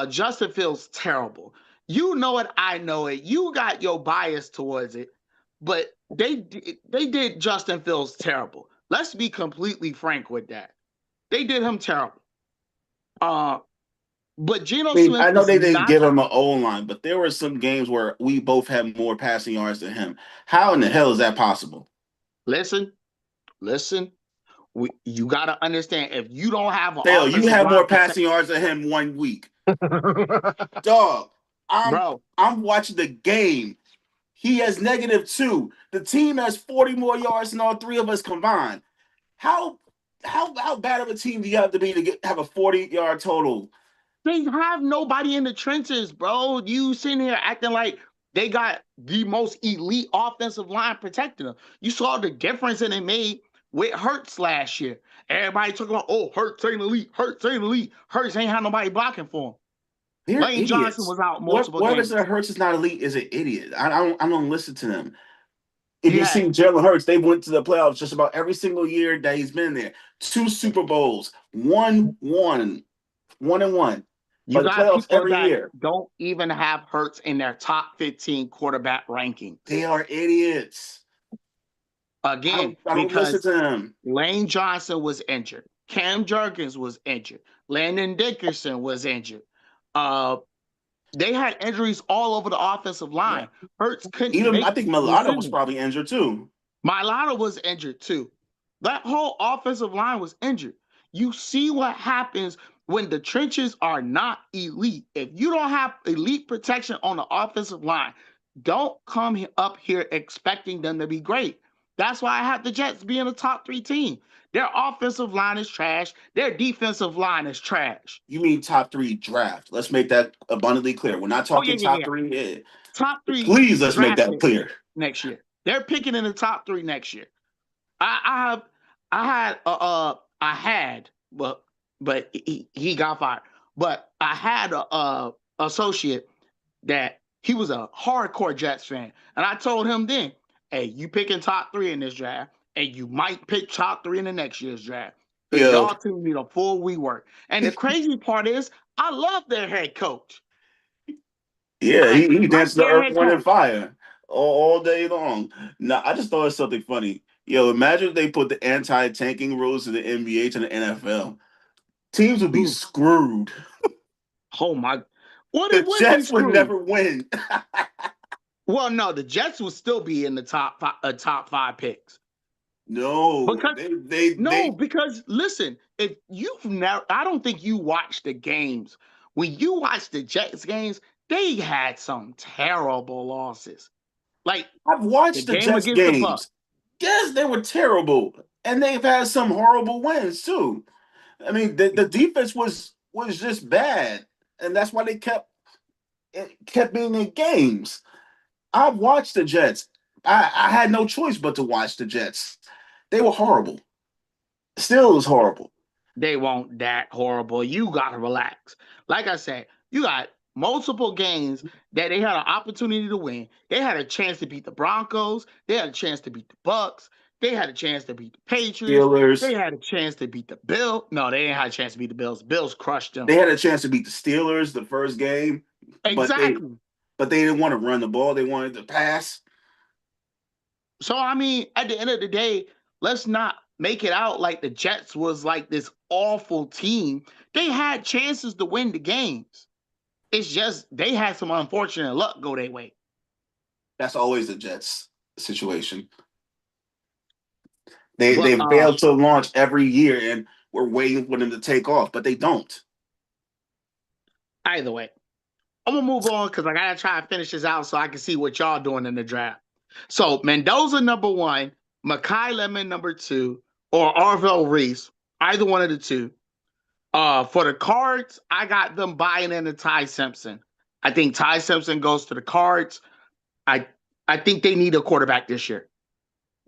Justin Fields terrible. You know it, I know it. You got your bias towards it, but they did Justin Fields terrible. Let's be completely frank with that. They did him terrible. Uh, but Geno I mean, Smith I know is they didn't not. give him an O line, but there were some games where we both had more passing yards than him. How in the hell is that possible? Listen, listen. You got to understand if you don't have an Dale, you offensive have line more protect, passing yards than him 1 week. Dog, I'm bro. I'm watching the game. He has -2. The team has 40 more yards than all 3 of us combined. How how bad of a team do you have to be to have a 40-yard total? They have nobody in the trenches, bro. You sitting here acting like they got the most elite offensive line protecting them. You saw the difference that they made with Hurts last year. Everybody talking about, oh, Hurts ain't elite. Hurts ain't elite. Hurts ain't had nobody blocking for him. They're Lane Johnson idiots. was out What multiple whoever said games. Hurts is not elite is an idiot. I don't listen to them. If You you had see Jalen Hurts, they went to the playoffs just about every single year that he's been there. 2 Super Bowls, one and one, you but the got playoffs people every that year. don't even have Hurts in their top 15 quarterback rankings. They are idiots. I Again, don't I don't listen because to them. Lane Johnson was injured. Cam Jurgens was injured. Landon Dickerson was injured. Uh, they had injuries all over the offensive Yeah. line. Hurts couldn't Even I make think Mulatto was decisions. probably injured too. Milano was injured too. That whole offensive line was injured. You see what happens when the trenches are not elite. If you don't have elite protection on the offensive line, don't come up here expecting them to be great. That's why I have the Jets being a top three team. Their offensive line is trash. Their defensive line is trash. You mean top three draft? Let's make that abundantly clear. We're not Oh yeah, talking yeah, top yeah. three. Yeah. Top three Please, let's make draft that picks clear. next year. They're picking in the top three next year. I have I had but he got fired. But I had a associate that he was a hardcore Jets fan, and I told him then, "Hey, you picking top three in this draft, and you might pick top three in the next year's draft because Yeah, y'all team need a full rework." And the crazy part is, I love their head coach. yeah, I he like danced the their earth, head wind, and coach. fire all day long. Now, I just thought of something funny. Yo, imagine if they put the anti-tanking rules of the NBA to the NFL. Teams would be Ooh, screwed. oh my! Well, they The would be Jets would screwed. never win. Well, no, the Jets will still be in the top five picks No, because no, they. because listen, if you've never, I don't think you watched the games. When you watch the Jets games, they had some terrible losses. Like I've the watched the game Jets against the Bucks. games. Yes, they were terrible, and they've had some horrible wins too. I mean, the defense was just bad, and that's why they kept being in games. I've watched the Jets. I had no choice but to watch the Jets. They were horrible. Still, it was horrible. They won't that horrible. You gotta relax. Like I said, you got multiple games that they had an opportunity to win. They had a chance to beat the Broncos. They had a chance to beat the Bucks. They had a chance to beat the Patriots. They Steelers. had a chance to beat the Bills. No, they didn't have a chance to beat the Bills. Bills crushed them. They had a chance to beat the Steelers the first game, but they Exactly. but they didn't want to run the ball. They wanted to pass. So I mean, at the end of the day, let's not make it out like the Jets was like this awful team. They had chances to win the games. It's just they had some unfortunate luck go their way. That's always the Jets situation. They But they fail to launch every year, and we're waiting for them to take off, but they don't. either way, I'm gonna move on because I gotta try to finish this out so I can see what y'all doing in the draft. So Mendoza number one, Makai Lemon number two, or Arvell Reese, either one of the two. For the Cards, I got them buying into Ty Simpson. I think Ty Simpson goes to the Cards. I I think they need a quarterback this year.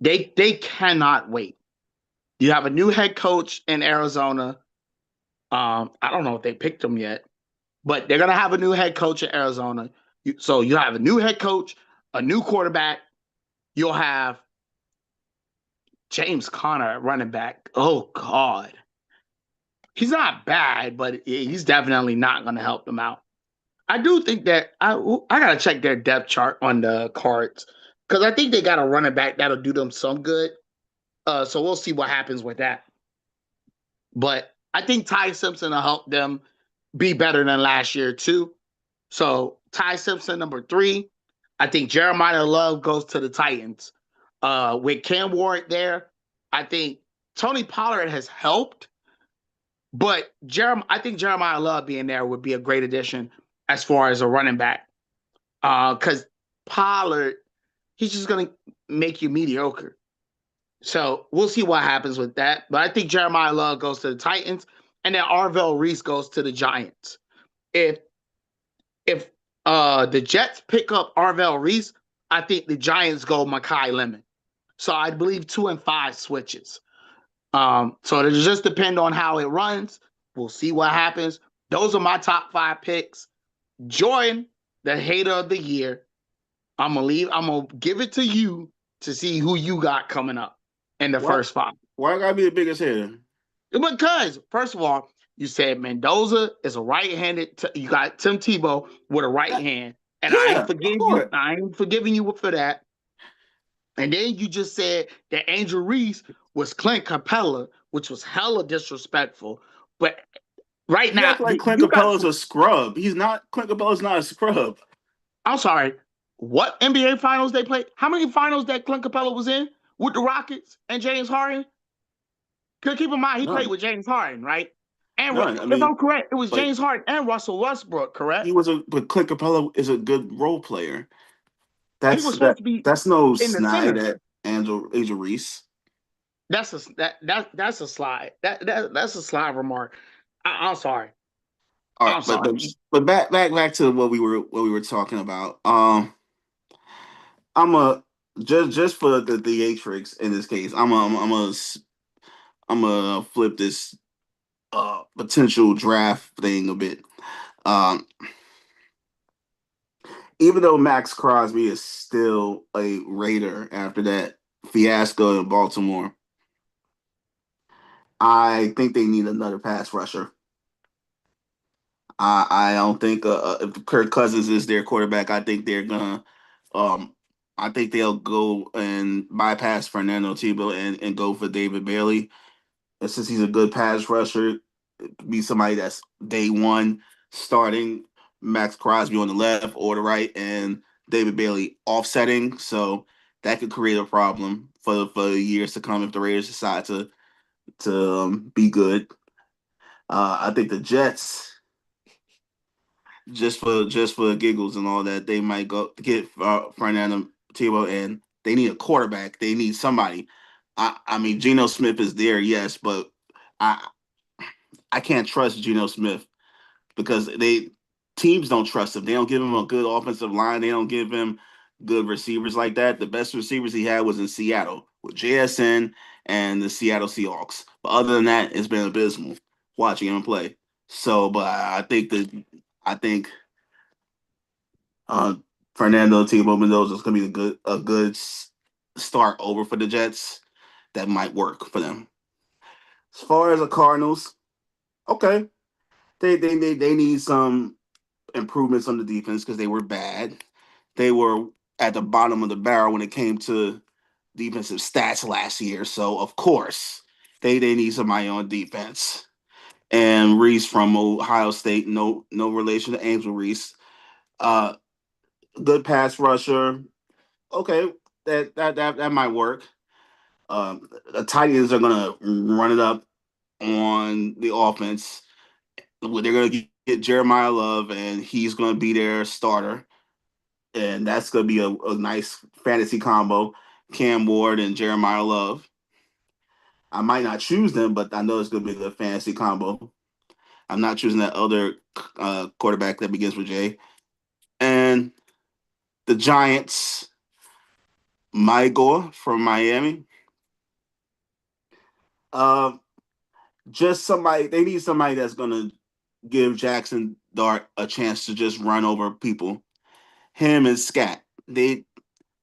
They cannot wait. You have a new head coach in Arizona. I don't know if they picked him yet, but they're gonna have a new head coach in Arizona. So you have a new head coach, a new quarterback. You'll have James Conner at running back. Oh God, he's not bad, but he's definitely not gonna help them out. I do think that I gotta check their depth chart on the Cards because I think they got a running back that'll do them some good. So we'll see what happens with that. But I think Ty Simpson will help them be better than last year too. So Ty Simpson number three. I think Jeremiah Love goes to the Titans. With Cam Ward there, I think Tony Pollard has helped, but I think Jeremiah Love being there would be a great addition as far as a running back. Because Pollard, he's just gonna make you mediocre. So we'll see what happens with that. But I think Jeremiah Love goes to the Titans, and then Arvell Reese goes to the Giants. If if the Jets pick up Arvell Reese, I think the Giants go Makai Lemon. So I believe 2 and 5 switches. So it just depend on how it runs. We'll see what happens. Those are my top 5 picks. Jordan, the hater of the year. I'm gonna give it to you to see who you got coming up in the What? first 5. Why I gotta be the biggest hitter? Because first of all, you said Mendoza is a right-handed. You got Tim Tebow with a right That, hand, and I ain't yeah, of forgive you. course. I ain't forgiving you for that. And then you just said that Angel Reese was Clint Capella, which was hella disrespectful. But right You now, act like Clint you got. Capella's a scrub. He's not. Clint Capella's not a scrub. I'm sorry. What NBA finals they played? How many finals that Clint Capella was in with the Rockets and James Harden? Because keep in mind, he played None. with James Harden, right? And None. I if mean, I'm correct, it was but James Harden and Russell Westbrook, he correct? was a. But Clint Capella is a good role player. He That's was supposed that. to be That's no in the snide center. at Angel Reese. That's a slide. That's a slide remark. I'm sorry. All right, I'm sorry. but back to what we were talking about. I'm a just for the theatrics in this case. I'm a flip this potential draft thing a bit. Um, Even though Max Crosby is still a Raider after that fiasco in Baltimore, I think they need another pass rusher. I don't think if Kirk Cousins is their quarterback, I think they're gonna um I think they'll go and bypass Fernando Tebow and go for David Bailey. And since he's a good pass rusher, be somebody that's day one starting Max Crosby on the left or the right and David Bailey offsetting. So that could create a problem for years to come if the Raiders decide to be good. I think the Jets just for giggles and all that, they might go get Fernando Tebow, and they need a quarterback. They need somebody. I mean, Geno Smith is there, yes, but I I can't trust Geno Smith because they teams don't trust him. They don't give him a good offensive line. They don't give him good receivers like that. The best receivers he had was in Seattle with JSN and the Seattle Seahawks. But other than that, it's been abysmal watching him play. So, but I think uh, Fernando Tebow Mendoza is going to be a good start over for the Jets. That might work for them. As far as the Cardinals, okay, they need some improvements on the defense because they were bad. They were at the bottom of the barrel when it came to defensive stats last year. So of course they need somebody on defense. And Reese from Ohio State, no relation to Angel Reese. Uh, Good pass rusher. Okay, that might work. The tight ends are gonna run it up on the offense. They're gonna get Jeremiah Love, and he's gonna be their starter, and that's gonna be a nice fantasy combo. Cam Ward and Jeremiah Love. I might not choose them, but I know it's gonna be a good fantasy combo. I'm not choosing that other quarterback that begins with J. And the Giants, Mike from Miami. Uh, just somebody. They need somebody that's gonna give Jackson Dart a chance to just run over people. Him and Scat. They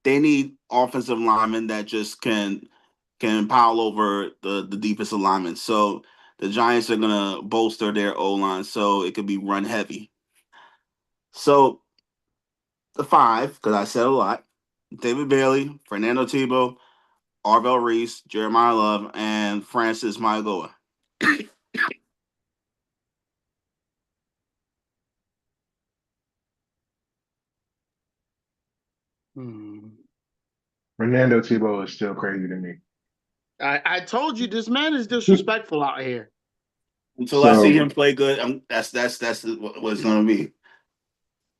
need offensive linemen that just can pile over the defensive linemen. So the Giants are gonna bolster their O line so it could be run heavy. So the five, because I said a lot: David Bailey, Fernando Tebow, Arvell Reese, Jeremiah Love, and Francis Maigoa. Hmm. Fernando Tebow is still crazy to me. I told you this man is disrespectful out here. Until I see So him play good, that's what it's gonna be.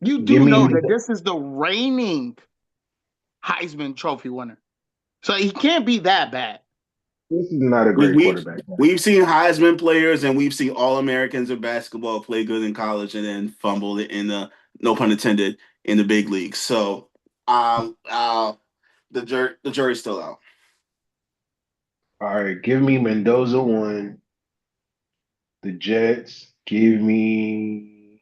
You give do know me that this is the reigning Heisman Trophy winner, so he can't be that bad. this is not a We great we quarterback. we've seen Heisman players and we've seen All Americans in basketball play good in college and then fumble it in the no pun intended in the big leagues. So the jury's still out. All right, give me Mendoza one. The Jets. Give me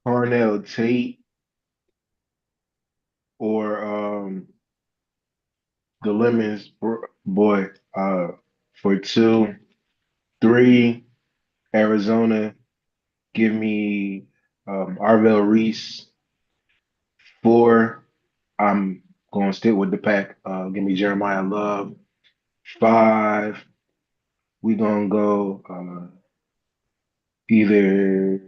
Carnell Tate or the Lemons boy for two. Three, Arizona. Give me Arvell Reese. Four, I'm going to stick with the pack. Give me Jeremiah Love. Five, we going to go either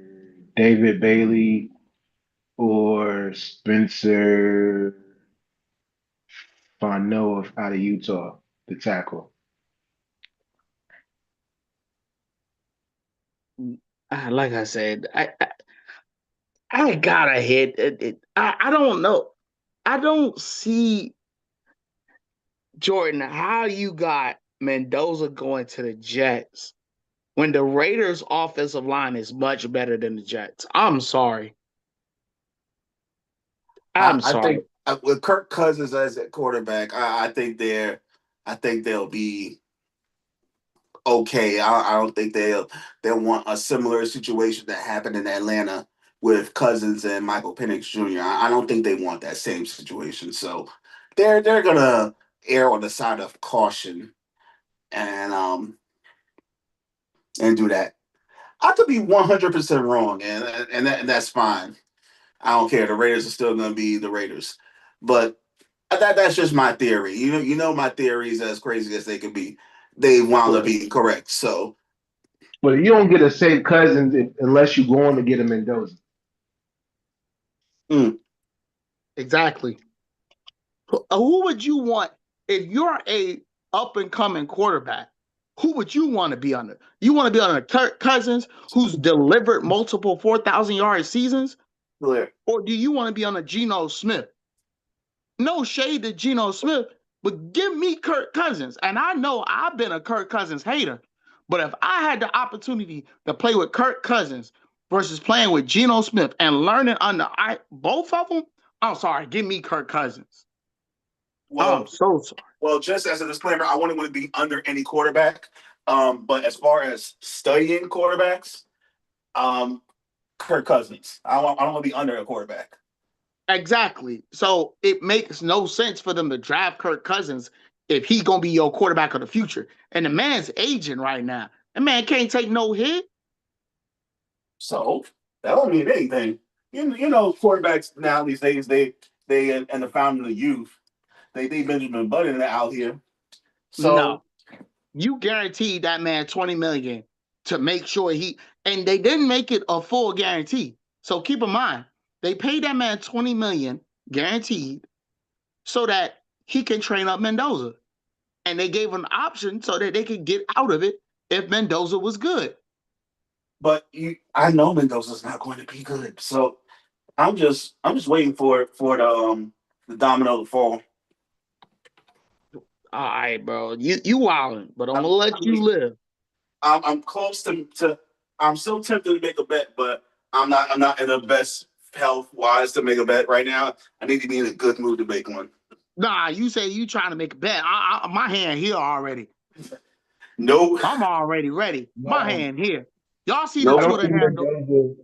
David Bailey or Spencer Fano out of Utah, the tackle. Like I said, I gotta hit it. I don't know. I don't see Jordan how you got Mendoza going to the Jets when the Raiders' offensive line is much better than the Jets. I'm sorry. I'm I sorry. think with Kirk Cousins as a quarterback, I think they'll be okay. I don't think they'll want a similar situation that happened in Atlanta with Cousins and Michael Penix Jr. I don't think they want that same situation. So they're gonna err on the side of caution and and do that. I could be 100% wrong, and that's fine. I don't care. The Raiders are still going to be the Raiders, but that's just my theory. You know my theories as crazy as they can be. They wound up Right. being correct. So But you don't get a safe Cousins unless you go on to get a Mendoza. mm, Exactly. Who would you want if you're a up and coming quarterback? Who would you want to be under? You want to be under Kirk Cousins, who's delivered multiple 4,000-yard seasons, clear. or do you want to be under Geno Smith? No shade to Geno Smith, but give me Kirk Cousins. And I know I've been a Kirk Cousins hater, but if I had the opportunity to play with Kirk Cousins versus playing with Geno Smith and learning under both of them, I'm sorry, give me Kirk Cousins. I'm Well, so sorry. just as a disclaimer, I wouldn't want to be under any quarterback. But as far as studying quarterbacks, um, Kirk Cousins. I don't want to be under a quarterback. Exactly. So it makes no sense for them to draft Kirk Cousins if he's gonna be your quarterback of the future. And the man's aging right now. The man can't take no hit. So that don't mean anything. You know quarterbacks now these days they and the fountain of youth they Benjamin Button out here. So No. You guaranteed that man 20 million to make sure and they didn't make it a full guarantee. So keep in mind, they paid that man 20 million guaranteed so that he can train up Mendoza. And they gave an option so that they could get out of it if Mendoza was good. but I know Mendoza's not going to be good. So I'm just waiting for the domino to fall. All right, bro. You wildin', but I'm gonna I let you mean live. I'm close to I'm still tempted to make a bet, but I'm not in the best health wise to make a bet right now. I need to be in a good mood to make one. Nah, you say you trying to make a bet. My hand here already. No, I'm already ready. My No, hand here. Y'all see the I nope, don't Twitter see handle? Mendoza.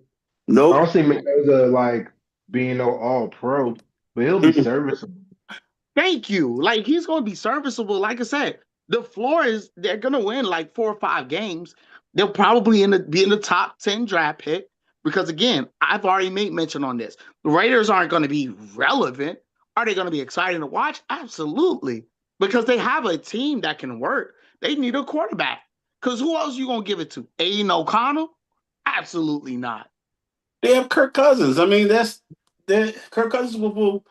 I nope. don't see Mendoza like being no all pro, but he'll be Mm-mm. serviceable. Thank you. Like he's going to be serviceable. Like I said, the floor is they're going to win like 4 or 5 games. They'll probably be in the top 10 draft pick because again, I've already made mention on this. The Raiders aren't going to be relevant. Are they going to be exciting to watch? Absolutely, because they have a team that can work. They need a quarterback. Because who else you going to give it to? Aiden O'Connell? Absolutely not. They have Kirk Cousins. I mean, that's that Kirk Cousins will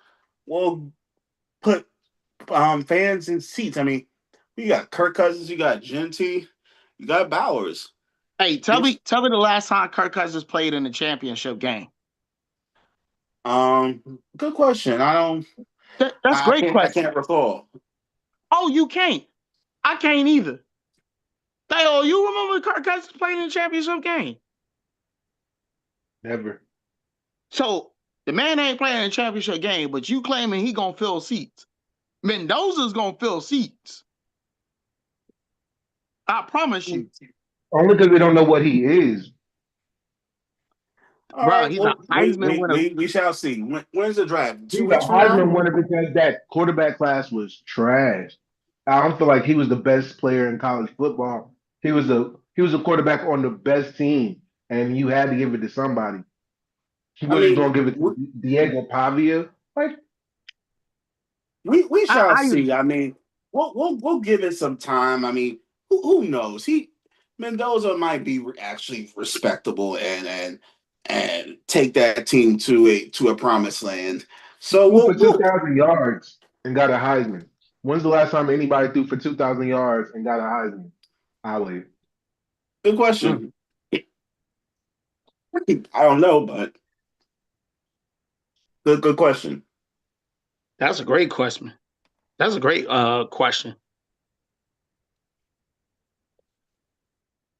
put fans in seats. I mean, you got Kirk Cousins, you got Genty, you got Bowers. Hey, tell me the last time Kirk Cousins played in a championship game. Good question. That's a great I question. can't recall. Oh, you can't. I can't either. Oh, you remember Kirk Cousins playing in the championship game? Never. So the man ain't playing in a championship game, but you claiming he gonna fill seats. Mendoza's gonna fill seats. I promise you, Only because we don't know what he is. All bro. right. He's a Well, Heisman winner. we shall see. When's the draft? Two He's a weeks from now. Heisman winner because that quarterback class was trash. I don't feel like he was the best player in college football. He was a quarterback on the best team, and you had to give it to somebody. He I wasn't mean, going to give it to Diego Pavia. Like, we shall I see. I mean, we'll give it some time. I mean, who knows? Mendoza might be actually respectable and take that team to a promised land. So threw for two we'll thousand yards and got a Heisman. When's the last time anybody threw for 2,000 yards and got a Heisman? I wait. good mm, question. I don't know, but good question. That's a great question. That's a great question.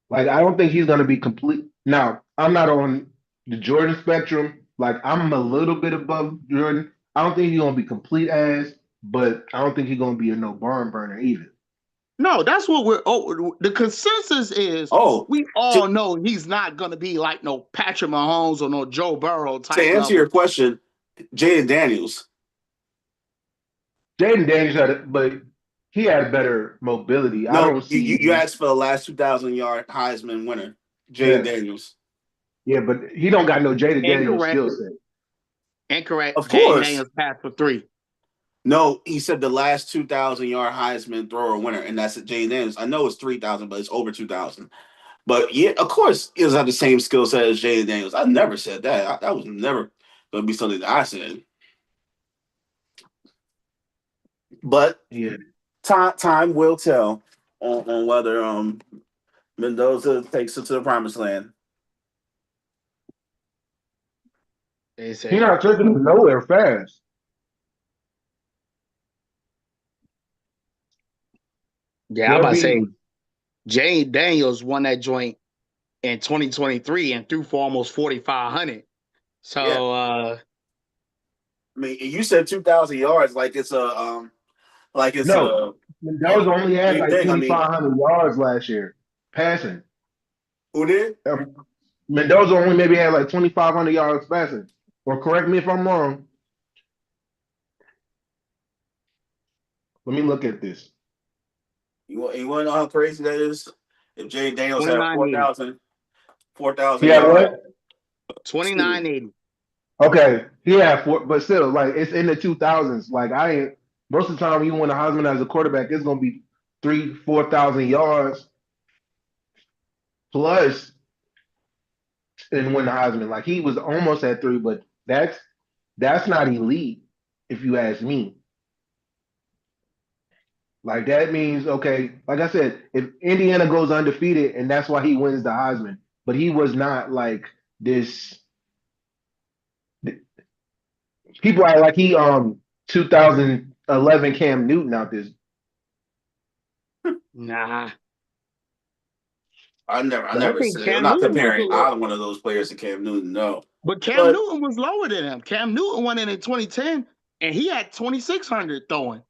Like, I don't think he's gonna be complete. Now, I'm not on the Jordan spectrum. Like, I'm a little bit above Jordan. I don't think he's gonna be complete ass, but I don't think he's gonna be a no barn burner either. No, that's what we're. Oh, the consensus is Oh, we to, all know he's not going to be like no Patrick Mahomes or no Joe Burrow to type answer level. your question, Jaden Daniels. Jaden Daniels had it, but he had better mobility. I No, don't you, see you him. asked for the last 2,000 yard Heisman winner, Jaden Yes, Daniels. yeah, but he don't got no Jaden Daniels Incorrect. skill set. Incorrect. Of Jaden course. Daniels passed for 3. No, he said the last 2,000 yard Heisman thrower winner, and that's Jaden Daniels. I know it's 3,000, but it's over 2,000. But yeah, of course, he doesn't have the same skill set as Jaden Daniels. I never said that. That was never going to be something that I said. But Yeah, time will tell on whether Mendoza takes it to the promised land. They he say, not taking him nowhere fast. yeah, I'm They'll about to be say Jaden Daniels won that joint in 2023 and threw for almost 4,500. Yeah, So, I mean, you said 2,000 yards like it's no. a Mendoza only had big like thing. I mean, 2,500 yards last year passing. who did? Mendoza only maybe had like 2,500 yards passing. Or correct me if I'm wrong. Let me look at this. You want to know how crazy that is? If Jay Daniels had 2980. 4,000 He had yards, what? 2980. Okay, he had four, but still, like it's in the 2000s. Like I ain't most of the time you win a Heisman as a quarterback, it's gonna be 3, 4,000 yards plus and win the Heisman. Like he was almost at 3, but that's not elite, if you ask me. Like that means okay, like I said, if Indiana goes undefeated and that's why he wins the Heisman, but he was not like this. People are like he 2011 Cam Newton out this. Nah. I But I never think said. I'm Cam not Newton was a comparing little. either one of those players to Cam Newton. No, But Cam but Newton was lower than him. Cam Newton won it in 2010, and he had 2,600 throwing.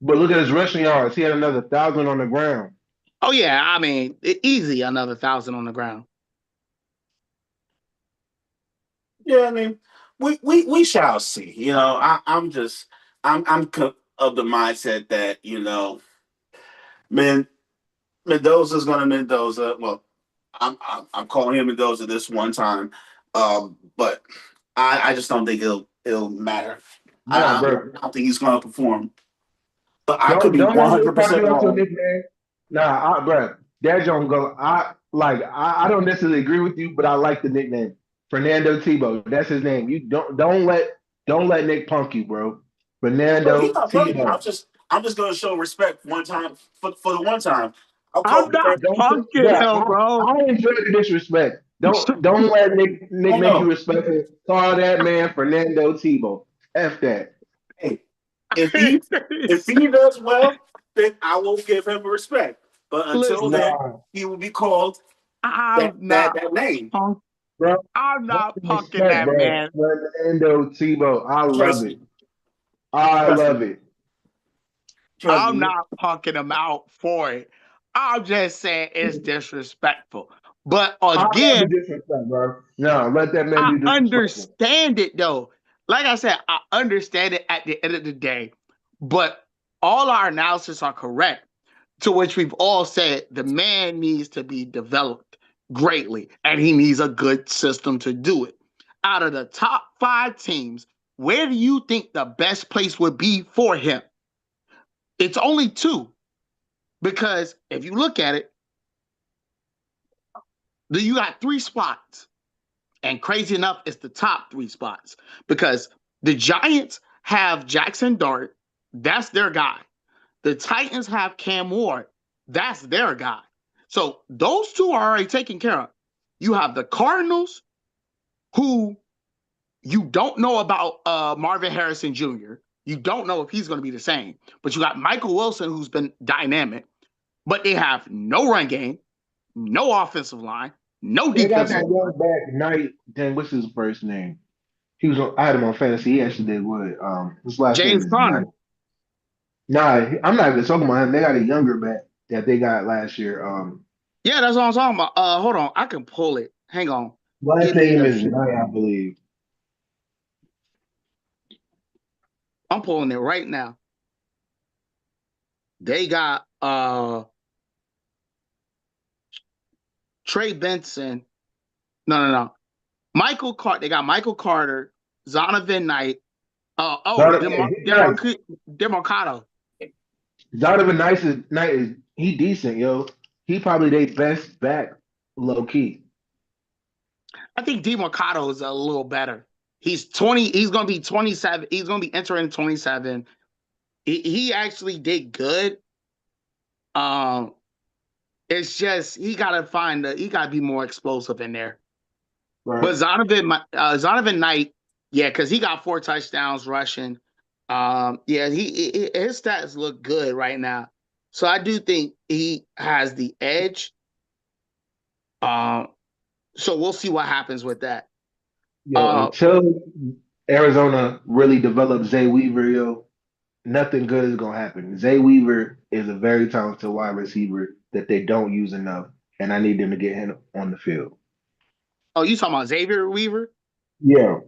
But look at his rushing yards. He had another 1,000 on the ground. Oh yeah, I mean, easy another 1,000 on the ground. yeah, I mean, we shall see. I'm of the mindset that man, Mendoza's gonna Mendoza. Well, I'm calling him Mendoza this one time, but I just don't think it'll matter. Nah, I bro. don't think he's gonna perform. But I could be Don't let me talk 100% you into a wrong. nickname. Nah, bro. Dad Jones go. I don't necessarily agree with you, but I like the nickname. Fernando Tebow. That's his name. You don't let Nick punk you, bro. No, he's Fernando not punking. Tebow. I'm just gonna show respect one time for the one time. I'll call I'm him not Frank. Don't punking bro, him, bro. I enjoy the disrespect. Don't let Nick Oh make you no. respect it. Call that man Fernando Tebow. F that. Hey, if he does well, then I will give him respect. But until Listen, then, Nah, he will be called I'm not that name. punk. bro. I'm not punking Respect, that bro. man. Fernando Tebow. I love Trust it. me. I Trust me. love it. Trust I'm me. not punking him out for it. I'm just saying it's disrespectful. But I love the again, disrespect, bro. No, let that man I be disrespectful. understand it though. Like I said, I understand it at the end of the day. But all our analysis are correct, to which we've all said the man needs to be developed greatly and he needs a good system to do it. Out of the top 5 teams, where do you think the best place would be for him? It's only 2. Because if you look at it, you got 3 spots. And crazy enough, it's the top 3 spots. Because the Giants have Jackson Dart. That's their guy. The Titans have Cam Ward. That's their guy. So those 2 are already taken care of. You have the Cardinals, who you don't know about Marvin Harrison Jr. You don't know if he's going to be the same. But you got Michael Wilson, who's been dynamic, but they have no run game, no offensive line, no They got defensive that young line. back Knight. Then what's his first name? He was on. I had him on fantasy. He actually did good. His last name James is Knight. Conner. Nah, I'm not even talking about him. They got a younger back that they got last year. Yeah, that's what I'm talking about. Hold on. I can pull it. Hang on. Last Give me name a is few. Knight, I believe. I'm pulling it right now. They got Trey Benson. No. Michael Carter. They got Michael Carter, Zonovan Knight. Yeah, he's nice. Demarcado. Donovan Knight is he decent, yo. He probably their best back, low key. I think Demarcado is a little better. He's 20. He's going to be 27. He's going to be entering 27. He actually did good. Um, it's just he got to he got to be more explosive in there. Right. But Zonovan Knight, yeah, because he got 4 touchdowns rushing. Yeah, his stats look good right now. So I do think he has the edge. So we'll see what happens with that. Yo, Uh, until Arizona really develops Zay Weaver, yo, nothing good is gonna happen. Zay Weaver is a very talented wide receiver that they don't use enough, and I need them to get him on the field. oh, you talking about Xavier Weaver? Yeah,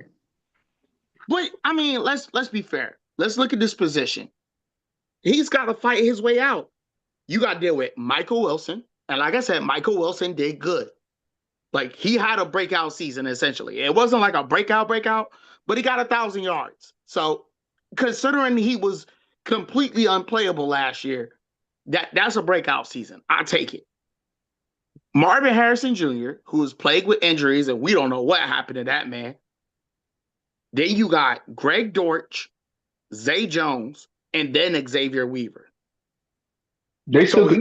But I mean, let's be fair. Let's look at this position. He's got to fight his way out. You got to deal with Michael Wilson, and like I said, Michael Wilson did good. Like he had a breakout season essentially. It wasn't like a breakout, but he got 1,000 yards. So considering he was completely unplayable last year, that's a breakout season. I take it. Marvin Harrison Jr., who was plagued with injuries, and we don't know what happened to that man. Then you got Greg Dortch, Zay Jones, and then Xavier Weaver. they So still could.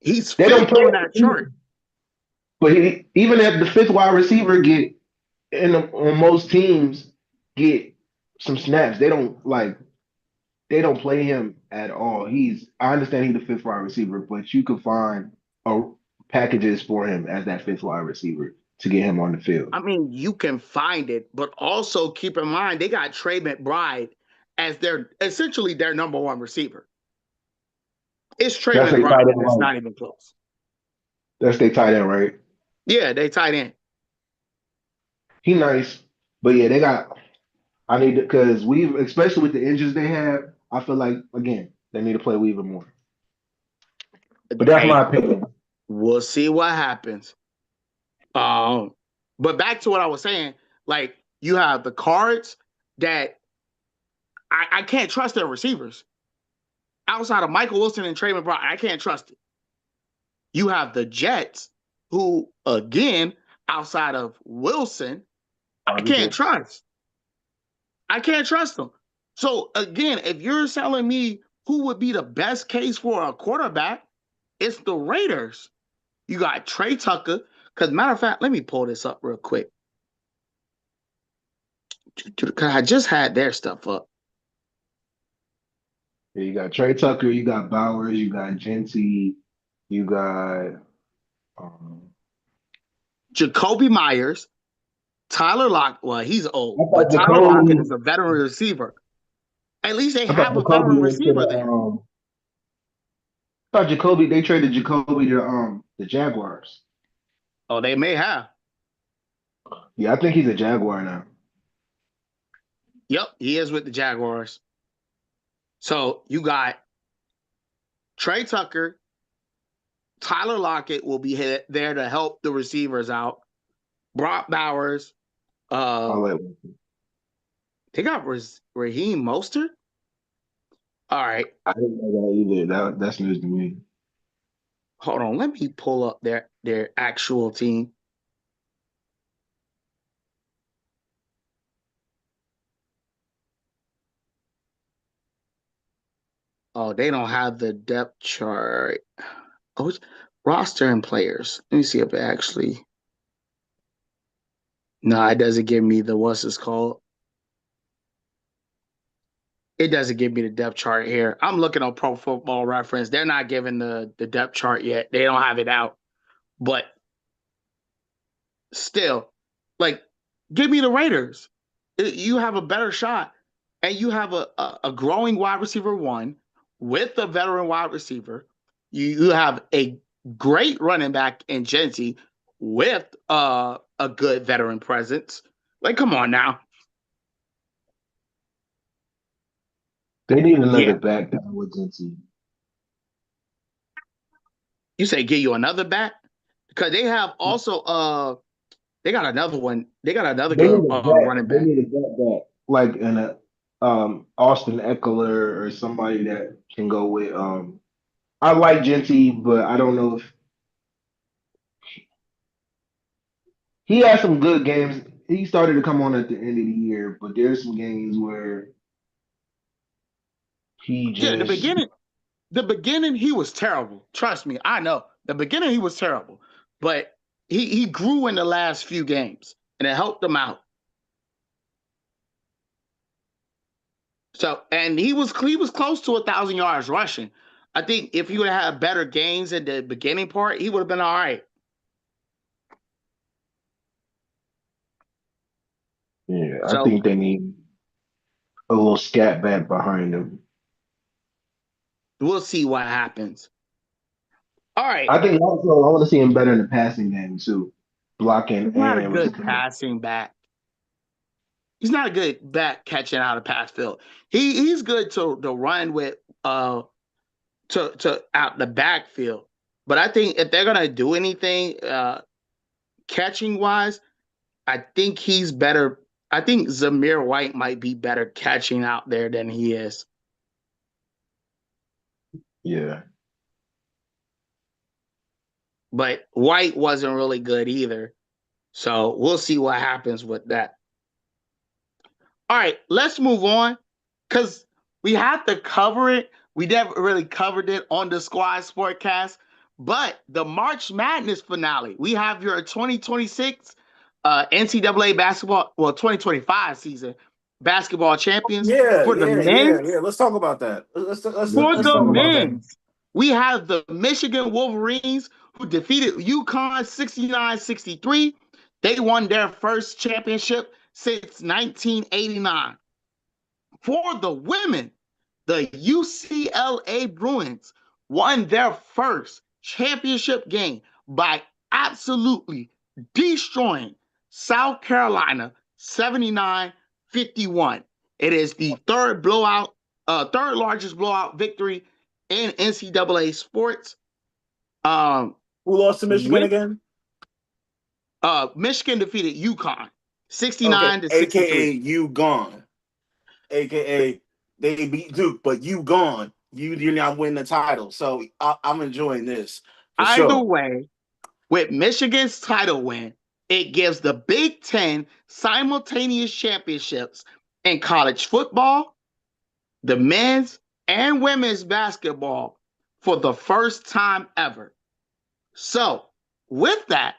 he's They don't fifth on play, that chart. but even at the fifth wide receiver get on most teams get some snaps. They don't play him at all. I understand he's the fifth wide receiver, but you could find packages for him as that fifth wide receiver to get him on the field. I mean, you can find it, but also keep in mind they got Trey McBride as essentially their number one receiver. It's Trey That's they tight McBride, end, and it's right? not even close. That's they tight end, right? Yeah, they tight end. He nice, but yeah, they got. I need to because we've especially with the injuries they have. I feel like again they need to play Weaver more. But that's my Hey, opinion. we'll see what happens. But back to what I was saying, like you have the Cards that I can't trust their receivers outside of Michael Wilson and Trey McBride. I can't trust it. You have the Jets, who again outside of Wilson, I can't trust. I can't trust them. So again, if you're telling me who would be the best case for a quarterback, it's the Raiders. You got Trey Tucker. Because matter of fact, let me pull this up real quick. Because I just had their stuff up. Yeah, you got Trey Tucker, you got Bowers, you got Genty, you got um, Jacoby Myers, Tyler Lockett. Well, he's I old, but thought Tyler Lockett is Jacoby a veteran receiver. At least they I thought have a Jacoby veteran went to receiver the there. I thought Jacoby they traded Jacoby to the Jaguars. Oh, they may have. Yeah, I think he's a Jaguar now. Yep, he is with the Jaguars. So you got Trey Tucker, Tyler Lockett will be there to help the receivers out. Brock Bowers. I'll let They got Raheem Mostert. All right, I didn't know that either. That's news to me. hold on. Let me pull up their actual team. Oh, they don't have the depth chart. Oh, roster and players. Let me see if it actually. No, it doesn't give me the what's this called. It doesn't give me the depth chart here. I'm looking on Pro Football Reference. They're not giving the depth chart yet. They don't have it out. But still, like, give me the Raiders. You have a better shot, and you have a growing wide receiver one with a veteran wide receiver. You have a great running back in Genty with a good veteran presence. Like, come on now. They need another Yeah. back that would Cincy. You say give you another back? Because they have also they got another one. They got another They good need a back. running They back. need a back like in a Austin Eckler or somebody that can go with. I like Genty, but I don't know if he had some good games. He started to come on at the end of the year, but there's some games where he Yeah, just the beginning he was terrible. Trust me, I know. The beginning he was terrible. But he grew in the last few games and it helped him out. So and he was close to 1,000 yards rushing. I think if he would have had better gains in the beginning part, he would have been all right. yeah, I So think they need a little scat back behind him. we'll see what happens. All right. I think also I want to see him better in the passing game too, blocking He's not a and good receiving. passing back. He's not a good back catching out of pass field. He's good to run with to out the backfield. But I think if they're gonna do anything catching wise, I think he's better. I think Zamir White might be better catching out there than he is. Yeah, But White wasn't really good either. So we'll see what happens with that. All right, let's move on because we have to cover it. We never really covered it on the Squad Sportcast, but the March Madness finale. We have your 2026 NCAA basketball, well, 2025 season basketball champions Yeah, for the yeah, yeah, men's. yeah. Let's talk about that. For Let's the talk about that. men's, we have the Michigan Wolverines who defeated UConn 69-63. They won their first championship since 1989. For the women, the UCLA Bruins won their first championship game by absolutely destroying South Carolina 79-51. It is the third largest blowout victory in NCAA sports. Who lost to Michigan With again? Michigan defeated UConn Okay, 69 to AKA 63. you gone. AKA they beat Duke, but you gone. You're not winning the title. So I'm enjoying this for Either sure. way, with Michigan's title win, it gives the Big Ten simultaneous championships in college football, the men's and women's basketball for the first time ever. So, with that,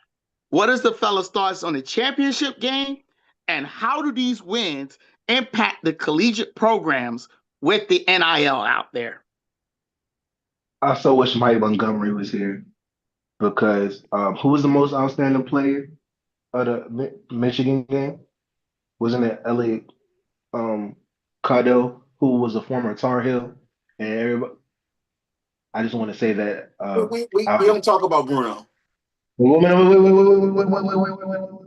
what is the fellas' thoughts on the championship game and how do these wins impact the collegiate programs with the NIL out there? I so wish Mike Montgomery was here because who was the most outstanding player of the Michigan game? Wasn't it Elliot Cadeau, who was a former Tar Heel? And everybody, I just want to say that. We don't talk about Bruno. Wait, wait, wait, wait, wait, wait, wait, wait, wait, wait,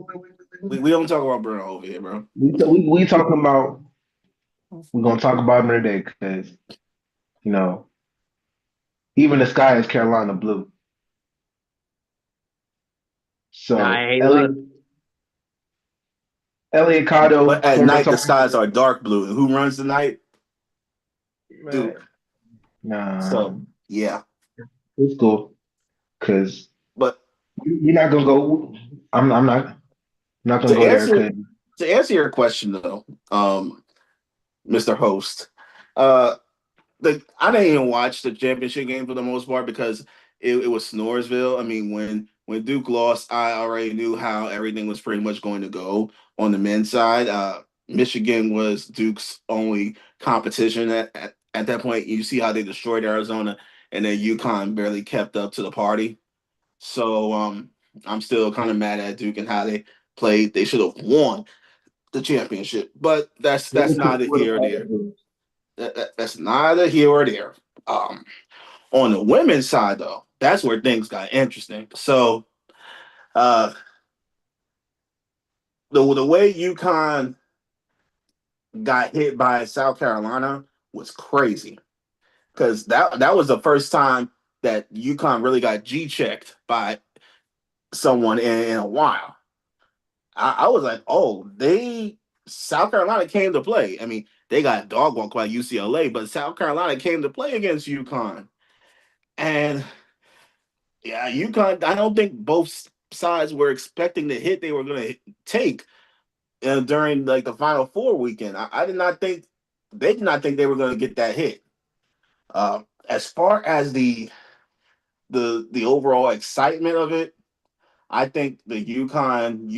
wait, wait, We don't talk about Bruno over here, bro. we talking about. We're gonna talk about him today because you know even the sky is Carolina blue. Nah, So hey, look, Elliot Cadeau, But at former night Tar the skies are dark blue. And who runs the night? man, Duke. nah, So yeah. it's cool because But you're not gonna go. I'm not gonna to go there answer because to answer your question though, Mr. Host, uh I didn't even watch the championship game for the most part because it was Snoresville. I mean, when Duke lost, I already knew how everything was pretty much going to go on the men's side. Michigan was Duke's only competition at that point. You see how they destroyed Arizona, and then UConn barely kept up to the party. So I'm still kind of mad at Duke and how they played. They should have won the championship, but that's neither here or there. That's neither here or there. Um, on the women's side, though, that's where things got interesting. So uh, the way UConn got hit by South Carolina was crazy because that was the first time that UConn really got G checked by someone in a while. I was like, oh, they South Carolina came to play. I mean, they got dog walked by UCLA, but South Carolina came to play against UConn. And yeah, UConn, I don't think both sides were expecting the hit they were going to take during like the Final Four weekend. I did not think they did not think they were going to get that hit. As far as the overall excitement of it, I think the not UConn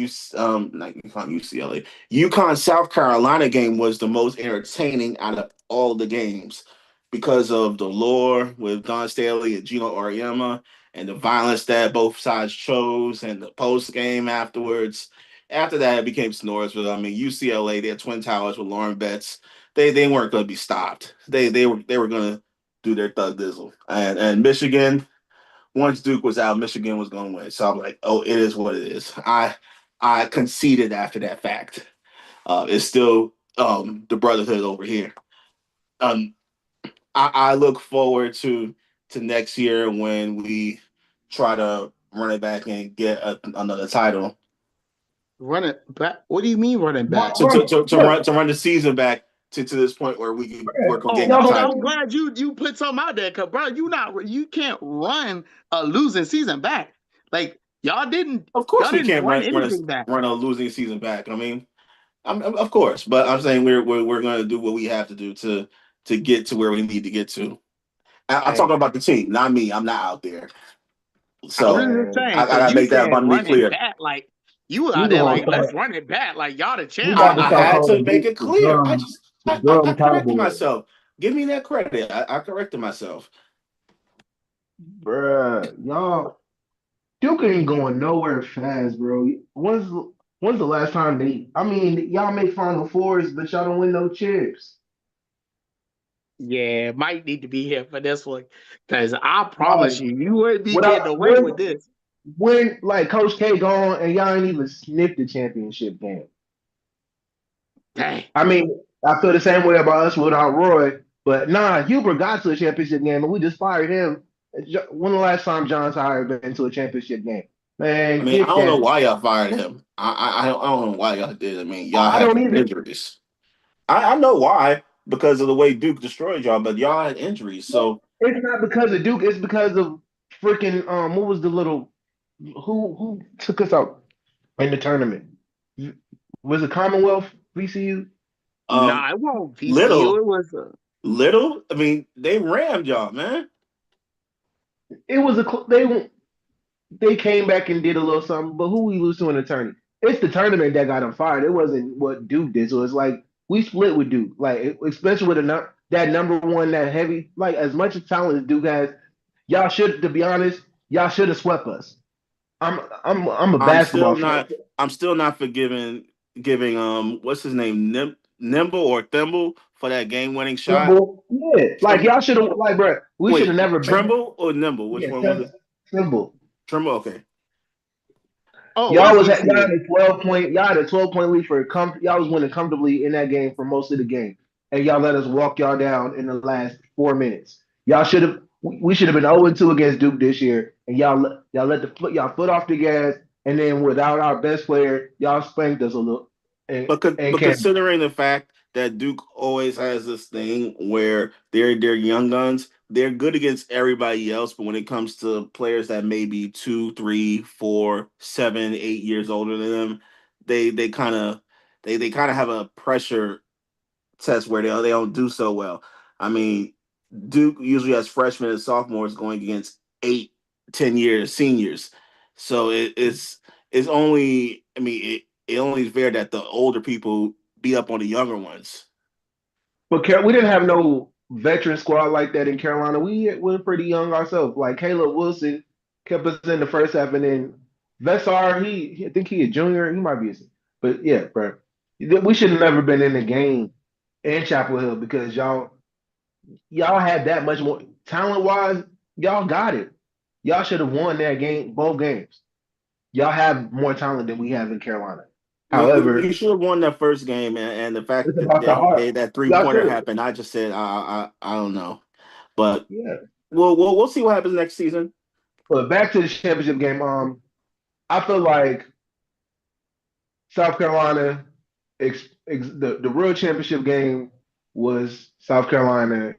UCLA UConn South Carolina game was the most entertaining out of all the games because of the lore with Don Staley and Gino Auriemma and the violence that both sides chose and the post game afterwards. After that, it became Snoresville. I mean, UCLA, they had Twin Towers with Lauren Betts. They weren't going to be stopped. They were going to do their thug dizzle. And Michigan, once Duke was out, Michigan was going to win. So I'm like, oh, it is what it is. I conceded after that fact. It's still the brotherhood over here. Um, I look forward to next year when we try to run it back and get another title. Run it back. What do you mean running back? To run the season back to this point where we can work on getting Oh, a okay. title. I'm glad you put something out there, cause bro, you can't run a losing season back. Like Of course, y'all we didn't can't run anything back. run a losing season back. I mean, of course, but I'm saying we're going to do what we have to do to get to where we need to get to. I'm Hey, talking about the team, not me. I'm not out there, I'm so just Man, saying, I cause gotta you make that said abundantly run it clear. back. Like you We out there, gonna like start. let's run it back. Like y'all the We about to champs. I start had to calling make Duke it clear. the I dumb corrected cowboy. myself. Give me that credit. I corrected myself. Bruh, y'all, Duke ain't going nowhere fast, bro. When's the last time they? I mean, y'all make Final Fours, but y'all don't win no chips. Yeah, might need to be here for this one, cause I Like, promise you wouldn't be without getting away with when this. when like Coach K gone and y'all ain't even sniffed the championship game. Dang. I mean, I feel the same way about us without Roy, but nah, Hubert got to a championship game and we just fired him. When the last time John Tyler been to a championship game? I Man, mean, I get don't know that. why y'all fired him. I don't know why y'all did. I mean, y'all I had don't either. injuries. I know why because of the way Duke destroyed y'all, but y'all had injuries. So It's not because of Duke. It's because of freaking what was the little who took us out in the tournament? Was it Commonwealth VCU? um, Nah, it won't VCU. little It was little. I mean, they rammed y'all, man. It was they came back and did a little something, but who we lose to in the tournament? It's the tournament that got them fired. It wasn't what Duke did. So it's like we split with Duke, like especially with that number one, that heavy, like as much talent as Duke has, y'all should, to be honest, y'all should have swept us. I'm a I'm basketball still fan. not. I'm still not forgiving giving what's his name Nimble or Thimble for that game winning shot. Symbol, yeah, like Trim, y'all should have, like, bro, we should have wait, never been. Trimble or Nimble? Which Yeah, one was it? symbol. Trimble. Okay. oh, Y'all what's was at y'all had VCU? a 12 point. Y'all had a 12 point lead y'all was winning comfortably in that game for most of the game, and y'all let us walk y'all down in the last 4 minutes. Y'all should have. We should have been 0-2 against Duke this year, and y'all let the foot y'all foot off the gas, and then without our best player, y'all spanked us a little. And But can considering the fact that Duke always has this thing where they're young guns, they're good against everybody else, but when it comes to players that may be 2, 3, 4, 7, 8 years older than them, they kind of they kind of have a pressure test where they don't do so well. I mean, Duke usually has freshmen and sophomores going against 8, 10 years seniors, so it's only I mean it only is fair that the older people beat up on the younger ones. But we didn't have no veteran squad like that in Carolina. We were pretty young ourselves. Like Caleb Wilson kept us in the first half, and then Vessar, I think he a junior. He might be a, but yeah, bro. We should have never been in the game in Chapel Hill because y'all had that much more talent wise. Y'all got it. Y'all should have won that game, both games. Y'all have more talent than we have in Carolina. We However, should have won that first game, and the fact it's that about the heart. that three Y'all pointer should have. happened, I just said I don't know, but Yeah. we'll see what happens next season. But back to the championship game. I feel like South Carolina, the real championship game was South Carolina,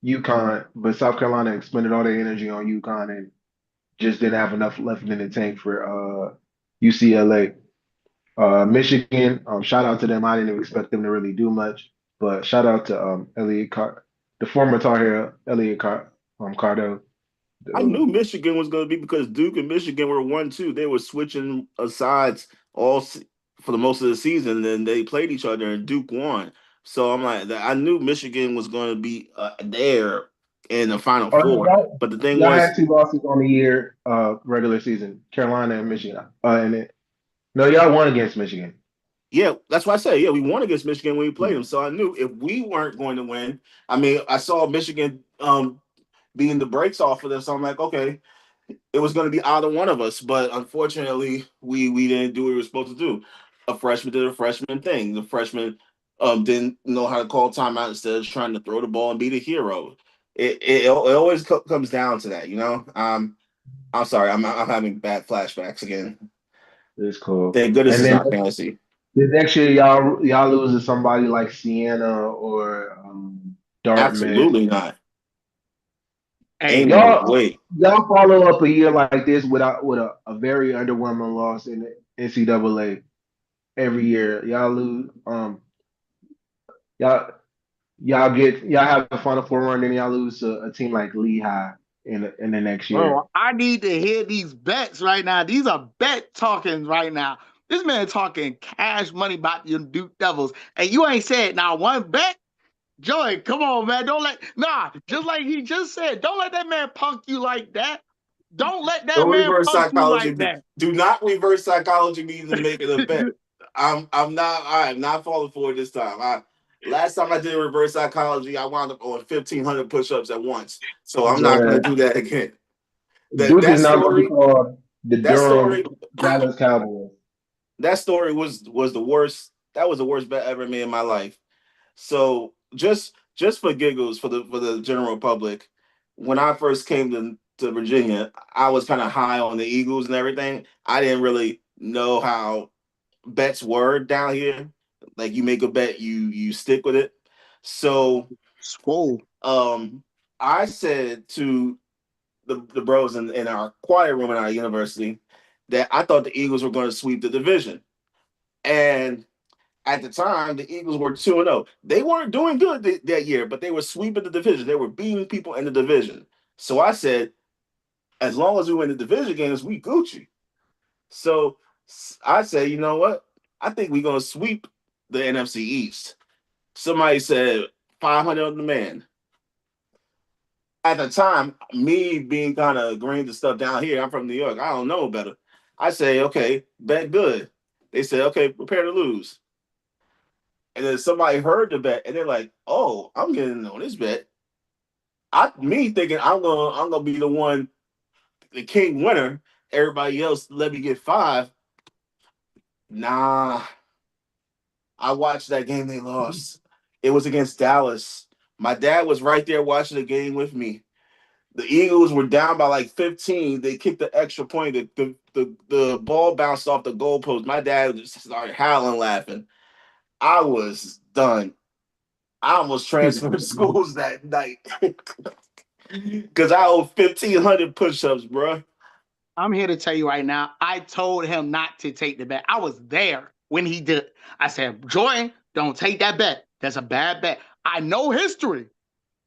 UConn, but South Carolina expended all their energy on UConn and just didn't have enough left in the tank for UCLA. Michigan, shout out to them. I didn't expect them to really do much, but shout out to the former Tar Heel, Cardo. I knew Michigan was going to be because Duke and Michigan were 1-2. They were switching sides for the most of the season, and then they played each other, and Duke won. So I'm like, I knew Michigan was going to be there in the Final Oh, Four. But the thing y'all had was, two losses on the year, regular season, Carolina and Michigan. No, y'all won against Michigan. yeah, that's why I say, yeah, we won against Michigan when we played them. So I knew if we weren't going to win, I mean, I saw Michigan beating the brakes off of them. So I'm like, okay, it was going to be either one of us, but unfortunately, we didn't do what we were supposed to do. A freshman did a freshman thing. The freshman didn't know how to call timeout instead of trying to throw the ball and be the hero. It always comes down to that, you know. I'm sorry, I'm having bad flashbacks again. It's cool. Thank goodness And it's then not fantasy. the next year, y'all lose to somebody like Siena or Dartmouth. Absolutely not. Hey, Ain't no Y'all way. y'all follow up a year like this with a very underwhelming loss in the NCAA every year. Y'all lose. Y'all y'all have a Final Four run, then y'all lose to a team like Lehigh in the next year. bro, I need to hear these bets right now. These are bet talkings right now. This man talking cash money about your Duke Devils, and you ain't said now one bet. Joey, come on, man. Don't let just like he just said, don't let that man punk you like that. Don't let that Don't man reverse punk you psychology. like that. Do not reverse psychology me to make it a bet. I'm not falling for it this time. Last time I did reverse psychology, I wound up on 1,500 push-ups at once. So I'm not gonna Yeah. do that again. That Duke that is now going to be story, called the that Durham story, Dallas Cowboys. that story was the worst. That was the worst bet I ever made in my life. So just for giggles for the general public, when I first came to Virginia, I was kind of high on the Eagles and everything. I didn't really know how bets were down here. Like you make a bet, you stick with it. So Swole. I said to the bros in our choir room in our university that I thought the Eagles were going to sweep the division. And at the time, the Eagles were 2-0. They weren't doing good that year, but they were sweeping the division. They were beating people in the division. So I said, as long as we win the division games, we Gucci. So I say, you know what? I think we're gonna sweep the NFC East. Somebody said 500 on the man. At the time, me being kind of green to stuff down here, I'm from New York. I don't know better. I say, okay, bet good. They said, okay, prepare to lose. And then somebody heard the bet, and they're like, "Oh, I'm getting on this bet." Me thinking I'm gonna be the one, the king winner. Everybody else let me get 5. Nah, I watched that game they lost. It was against Dallas. My dad was right there watching the game with me. The Eagles were down by like 15. They kicked the extra point. The ball bounced off the goalpost. My dad just started howling, laughing. I was done. I almost transferred schools that night because I owe 1,500 push-ups, bro. I'm here to tell you right now, I told him not to take the bet. I was there when he did. I said, Jordan, don't take that bet. That's a bad bet. I know history.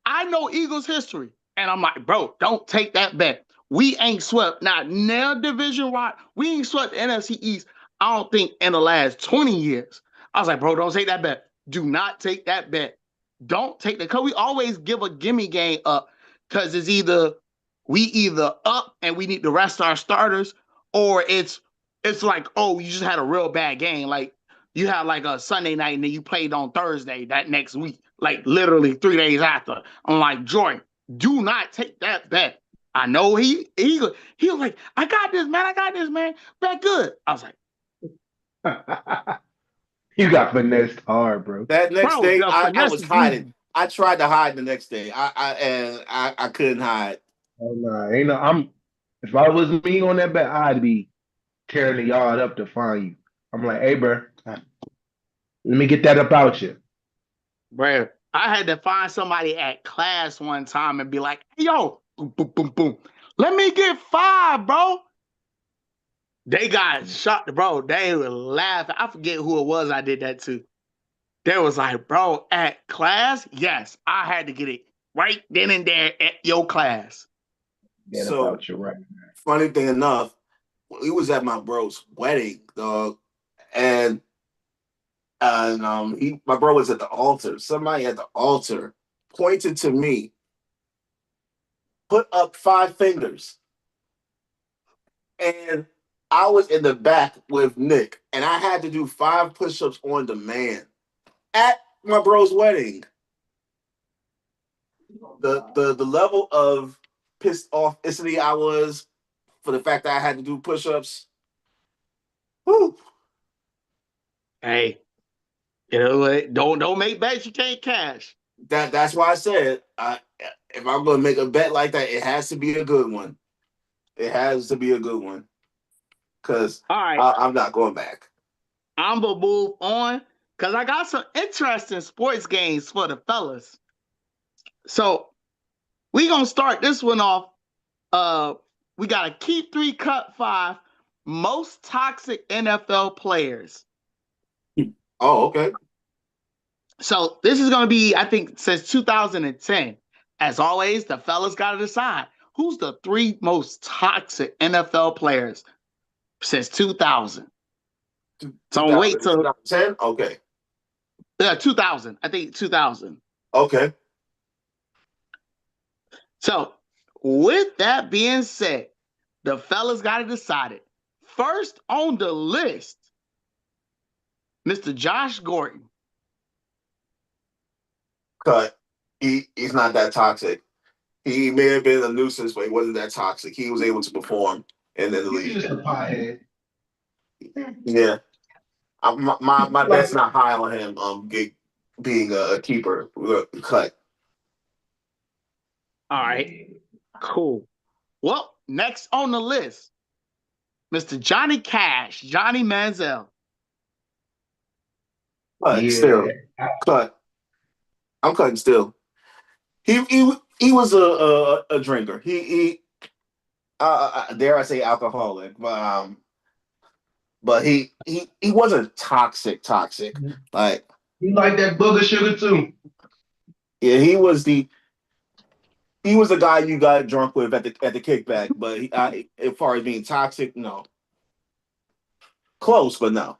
I know Eagles history. And I'm like, bro, don't take that bet. We ain't swept, not now division wide. We ain't swept the NFC East, I don't think, in the last 20 years. I was like, bro, don't take that bet. Do not take that bet. Don't take the, because we always give a gimme game up because it's either we either up and we need to rest our starters, or it's like, oh, you just had a real bad game. Like you had like a Sunday night and then you played on Thursday that next week, like literally 3 days after. I'm like, Jordan, do not take that bet. I know he was like, I got this, man. I got this, man. Bet good. I was like, You got finessed hard, bro. That next bro, day, the I finesse was is hiding. easy. I tried to hide the next day. I couldn't hide. Oh no, ain't no. I'm. If I was me on that bet, I'd be tearing the yard up to find you. I'm like, hey, bro, let me get that about you. Bro, I had to find somebody at class one time and be like, hey, yo, boom, boom, boom, boom. Let me get 5, bro. They got shot, bro. They were laughing. I forget who it was I did that to. They was like, bro, at class, yes, I had to get it right then and there at your class. Get So about you right. funny thing enough, we was at my bro's wedding, dog, and my bro was at the altar. Somebody at the altar pointed to me, put up 5 fingers, and I was in the back with Nick, and I had to do 5 push-ups on demand at my bro's wedding. The level of pissed off I was for the fact that I had to do push-ups. Whew. Hey, you know what? Don't make bets you can't cash. That's why I said if I'm gonna make a bet like that, it has to be a good one. It has to be a good one because All right, I'm not going back. I'm gonna move on because I got some interesting sports games for the fellas. So we gonna start this one off. We got to keep 3, cut 5 most toxic NFL players. Oh, okay. So this is going to be, I think, since 2010. As always, the fellas got to decide who's the 3 most toxic NFL players since 2000. So wait till 2010. Okay. 2000. I think 2000. Okay. So with that being said, the fellas got to decide it. First on the list, Mr. Josh Gordon. Cut. He's not that toxic. He may have been a nuisance, but he wasn't that toxic. He was able to perform in the league. Just a pothead. Yeah. My Like, bet's not high on him. Being a keeper. Cut. All right, cool. Well, next on the list, Mr. Johnny Cash, Johnny Manziel. Cut. yeah, Still. Cut. I'm cutting still. He was a drinker. He dare I say alcoholic, but he wasn't toxic. Like you like that booger sugar too. yeah, he was the guy you got drunk with at the kickback. But as far as being toxic, no, close, but no.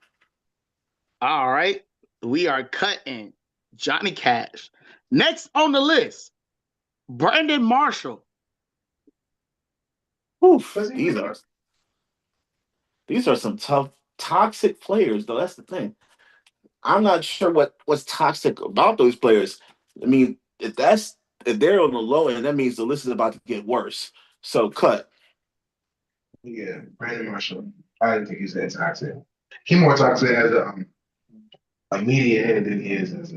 All right, we are cutting Johnny Cash. Next on the list, Brandon Marshall. Oof, these are some tough toxic players, though. That's the thing. I'm not sure what's toxic about those players. I mean, if they're on the low end, that means the list is about to get worse. So cut. Yeah, Brandon Marshall. I didn't think he's that toxic. He more toxic as a media head than he is as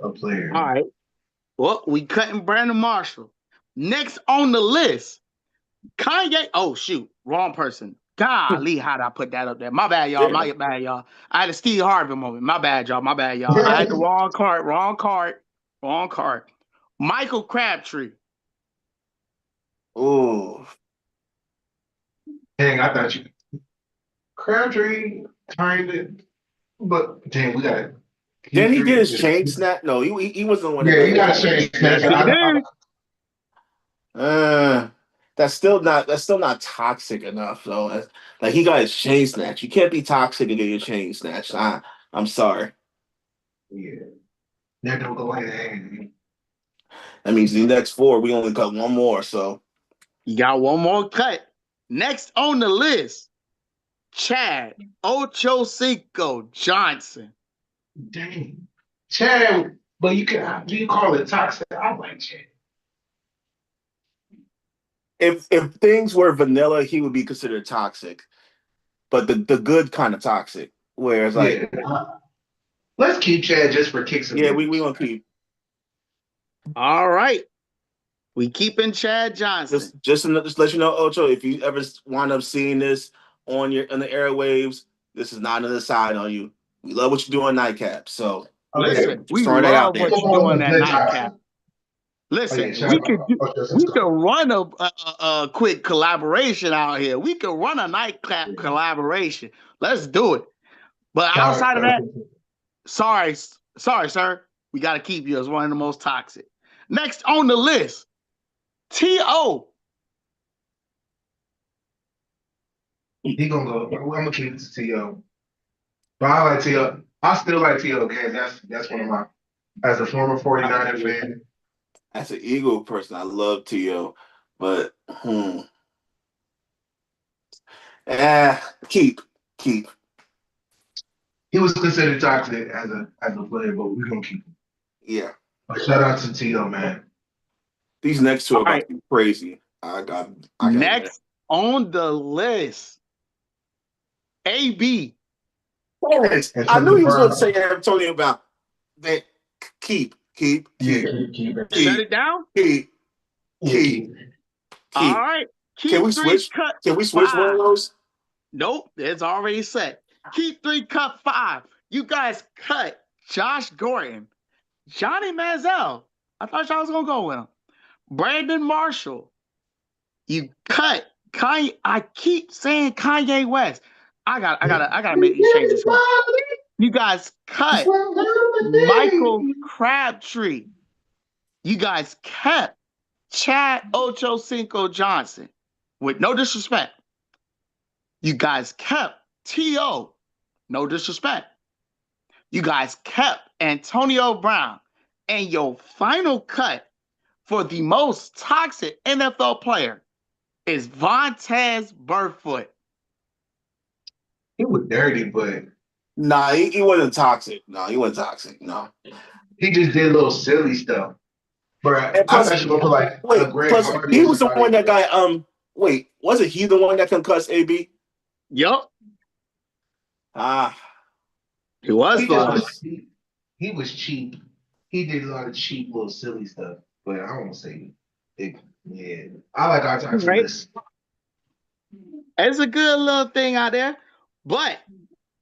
a player. All right, well, we cutting Brandon Marshall. Next on the list, Kanye. Oh shoot, wrong person. Golly, how'd I put that up there? My bad, y'all. My bad, y'all. I had a Steve Harvey moment. My bad, y'all. My bad, y'all. I had the wrong card. Wrong card. Michael Crabtree. Ooh, Dang, I thought you Crabtree kind of, but dang, we got didn't he get Q3. his chain snap? No, he wasn't the one that Yeah, got he his got a chain. shame. Yes, he did. That's still not toxic enough though. Like he got his chain snatched. You can't be toxic and get your chain snatched. I'm sorry. Yeah. That don't go hand in hand. That means the next four, we only got one more. So You got one more cut. Next on the list, Chad Ochocinco Johnson. Dang. Chad, but you call it toxic. I like Chad. if things were vanilla, he would be considered toxic, but the good kind of toxic. Whereas like, Yeah. Let's keep Chad just for kicks and yeah, we giggles. gonna keep All right. We keeping Chad Johnson. just let you know, Ocho, if you ever wind up seeing this on the airwaves, this is not an aside on you. We love what you do on Nightcap, so Oh yeah. Listen, just we throwing that out love there. what you're doing Football is that good toxic. nightcap. Oh yeah, Listen, shout out we Ocho could run a quick collaboration out here. We could run a nightcap collaboration. Let's do it. But Sorry, outside of that, sorry, sir. We got to keep you as one of the most toxic. Next on the list, T.O. he gonna go. I'm gonna keep it to T.O. But I like T.O. I still like T.O. Games. That's one of my as a former 49er fan. As an Eagle person, I love T.O., but eh, keep. He was considered toxic as a player, but we're gonna keep him. Yeah. But shout out to T.O. man. These next two are All about right. to be crazy. I can't. Next on the list, AB. Yes, I knew Antonio he was going to Brown. say Antonio Brown. That keep, Yeah, keep it. Shut keep, it down. keep, Yeah, keep, keep it. All keep. right. Can we Keep three, switch? cut Can we switch one of five. those? Nope, it's already set. Keep three, cut five. You guys cut Josh Gordon, Johnny Manziel. I thought y'all was gonna go with him. Brandon Marshall. You cut Kanye. I keep saying Kanye West. I gotta make these changes here. You guys cut Michael Crabtree. You guys kept Chad Ochocinco Johnson. With no disrespect. You guys kept T.O. No disrespect. You guys kept Antonio Brown. And your final cut for the most toxic NFL player is Vontez Burfoot. He was dirty, but Nah, he wasn't toxic. No, he wasn't toxic. No. he just did little silly stuff. But And I plus, thought you were gonna put like a wait, Greg plus Hardy he or was the somebody. one that got Wait, wasn't he the one that concussed AB? Yup, Ah, he was He the just one. was he was cheap. He did a lot of cheap little silly stuff. But I don't want to say it. Yeah, I like our toxic Right? list. It's a good little thing out there. But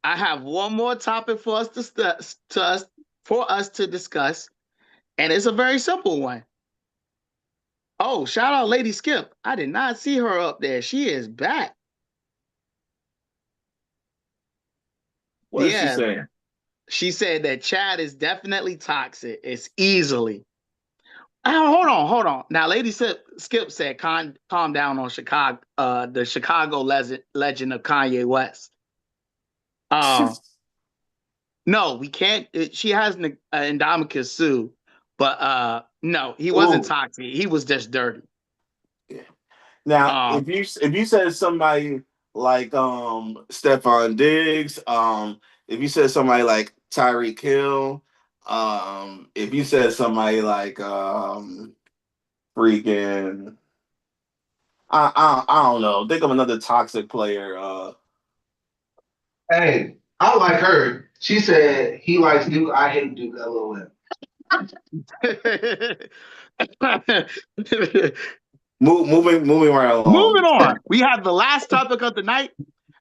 I have one more topic for us to discuss, and it's a very simple one. Oh, shout out Lady Skip. I did not see her up there. She is back. what is she Yeah, saying? she said that Chad is definitely toxic. It's easily. Hold on. Now, Lady Skip said, calm down on Chicago, the Chicago legend of Kanye West. No, we can't. She has an Indominus Sue, but no, he wasn't Ooh. toxic. He was just dirty. Yeah. Now, Um, if you said somebody like Stephon Diggs, if you said somebody like Tyreek Hill, if you said somebody like freaking I don't know, think of another toxic player. Hey, I like her. She said he likes Duke. I hate Duke. LOL. Moving right along. Moving on, we have the last topic of the night,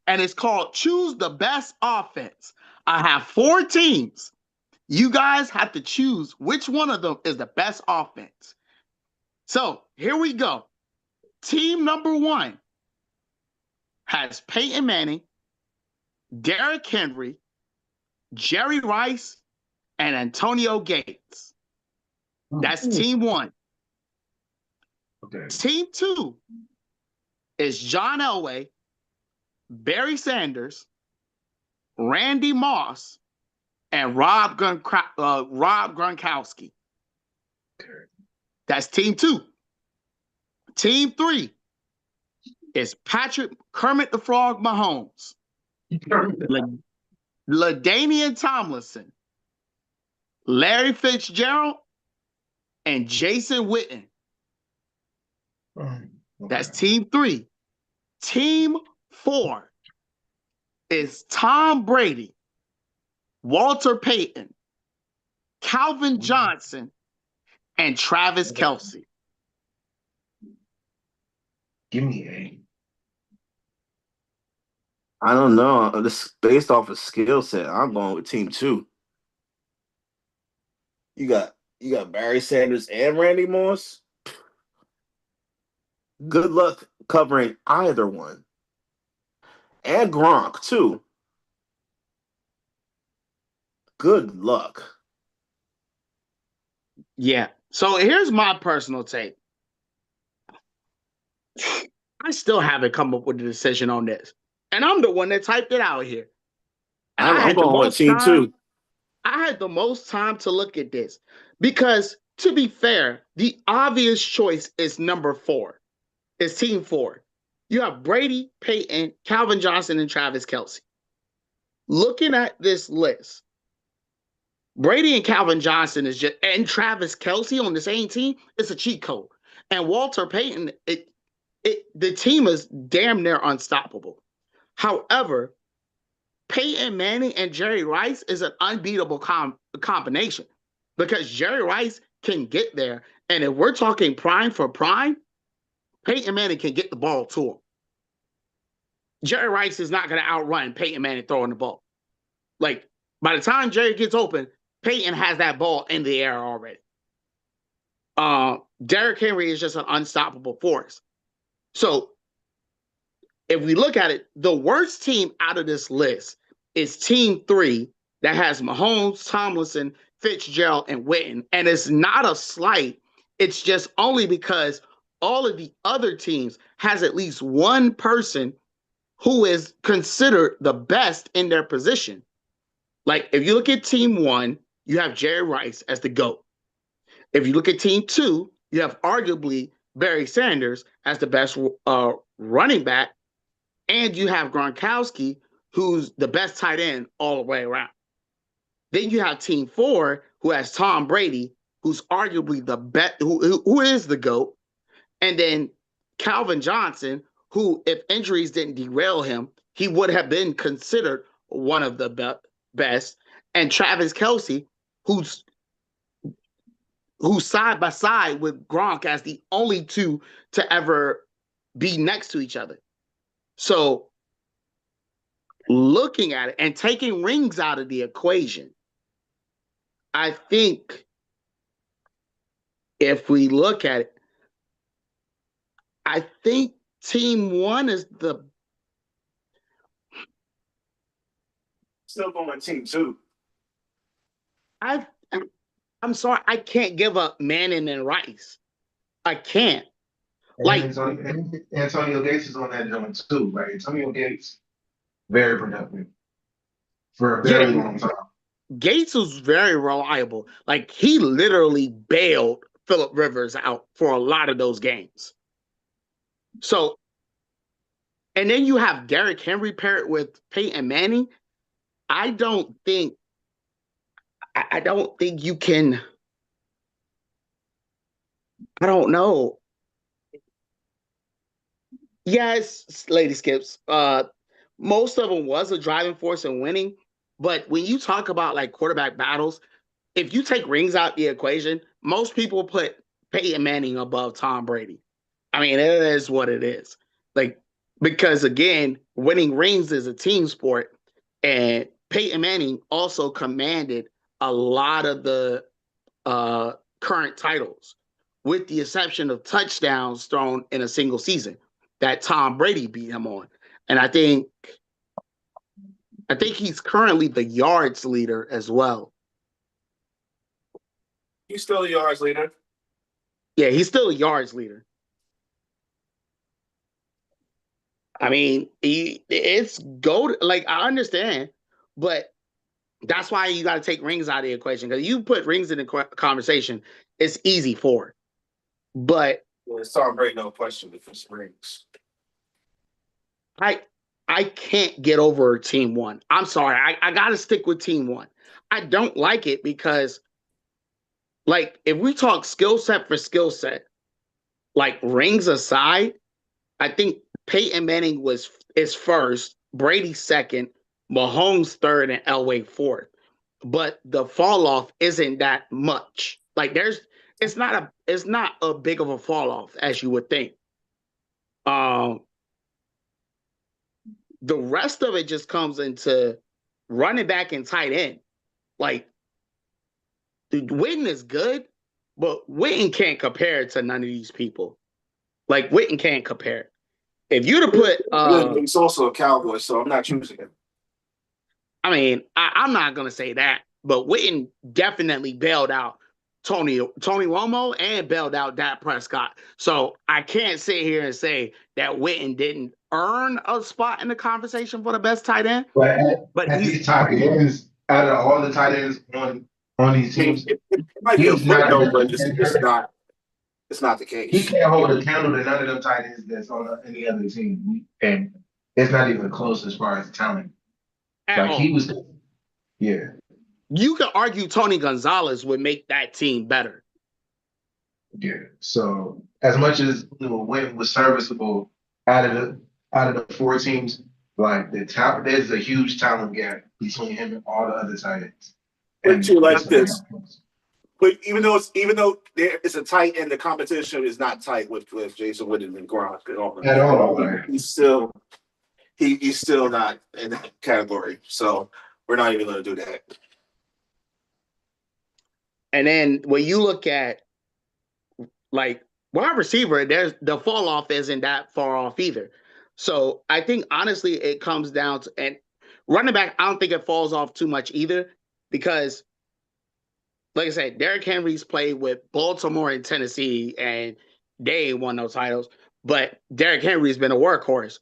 and it's called Choose the Best Offense. I have four teams. You guys have to choose which one of them is the best offense. So here we go. Team number one has Peyton Manning, Derrick Henry, Jerry Rice, and Antonio Gates. That's team one. Okay. Team two is John Elway, Barry Sanders, Randy Moss, and Rob Gronkowski. That's team 2. Team 3 is Patrick Kermit the Frog Mahomes, LaDainian Tomlinson, Larry Fitzgerald, and Jason Witten. That's team 3. Team 4 is Tom Brady, Walter Payton, Calvin Johnson, and Travis Kelce. Give me A. I don't know. This based off of skill set. I'm going with team 2. You got Barry Sanders and Randy Moss. Good luck covering either one. And Gronk too. Good luck. Yeah. So here's my personal take. I still haven't come up with a decision on this. And I'm the one that typed it out here. And I'm going with team 2. I had the most time to look at this because, to be fair, the obvious choice is number 4. It's team 4. You have Brady, Peyton, Calvin Johnson, and Travis Kelce. Looking at this list, Brady and Calvin Johnson and Travis Kelce on the same team, it's a cheat code. And Walter Payton, the team is damn near unstoppable. However, Peyton Manning and Jerry Rice is an unbeatable combination because Jerry Rice can get there. And if we're talking prime for prime, Peyton Manning can get the ball to him. Jerry Rice is not going to outrun Peyton Manning throwing the ball. Like, by the time Jerry gets open, Peyton has that ball in the air already. Derrick Henry is just an unstoppable force. So, if we look at it, the worst team out of this list is team 3 that has Mahomes, Tomlinson, Fitzgerald, and Witten. And it's not a slight. It's just only because all of the other teams has at least one person who is considered the best in their position. Like, if you look at team 1, you have Jerry Rice as the GOAT. If you look at team 2, you have arguably Barry Sanders as the best running back. And you have Gronkowski, who's the best tight end all the way around. Then you have team 4, who has Tom Brady, who's arguably the best, who is the GOAT. And then Calvin Johnson, who, if injuries didn't derail him, he would have been considered one of the best. And Travis Kelce, who's side by side with Gronk as the only two to ever be next to each other. So, looking at it and taking rings out of the equation, I think if we look at it, I think team 1 is the... Still going team 2. I'm sorry, I can't give up Manning and Rice. I can't. Like Antonio Gates is on that joint too, right? Antonio Gates, very productive for a very long time. Gates was very reliable. Like, he literally bailed Phillip Rivers out for a lot of those games. So, and then you have Derrick Henry paired with Peyton Manning. I don't think you can. I don't know. Yes, Lady Skips. Most of them was a driving force in winning, but when you talk about like quarterback battles, if you take rings out the equation, most people put Peyton Manning above Tom Brady. I mean, it is what it is. Like, because again, winning rings is a team sport, and Peyton Manning also commanded a lot of the current titles, with the exception of touchdowns thrown in a single season that Tom Brady beat him on. And I think he's currently the yards leader as well. He's still a yards leader. Yeah, he's still a yards leader. I mean, it's gold. Like, I understand, but That's why you got to take rings out of the equation, because you put rings in the conversation, it's easy for. But it's already no question if it's rings. I can't get over team one. I'm sorry. I got to stick with team one. I don't like it because, like, if we talk skill set for skill set, like rings aside, I think Peyton Manning is first, Brady second, Mahomes third, and Elway fourth. But the fall off isn't that much. Like it's not a big of a fall off as you would think. Um, the rest of it just comes into running back and tight end. Like, Witten is good, but Witten can't compare to none of these people. Like, Witten can't compare. If you'd have put, he's also a Cowboy, so I'm not choosing him. I mean, I'm not gonna say that, but Witten definitely bailed out Tony Romo and bailed out Dak Prescott. So I can't sit here and say that Witten didn't earn a spot in the conversation for the best tight end. But at these tight ends, out of all the tight ends on these teams, it might be a footnote, but it's not the case. He can't hold a candle to none of them tight ends that's on any other team, and it's not even close as far as talent. Like he was, yeah. You could argue Tony Gonzalez would make that team better. Yeah. So as much as Witten was serviceable out of the four teams, like there's a huge talent gap between him and all the other tight ends. But you like this. But even though there is a tight end, the competition is not tight with Jason Witten and Gronk at all. He's still not in that category. So we're not even going to do that. And then when you look at, like, wide receiver, there's the fall off isn't that far off either. So I think honestly it comes down to, and running back, I don't think it falls off too much either, because like I said, Derrick Henry's played with Baltimore and Tennessee, and they ain't won no titles. But Derrick Henry's been a workhorse.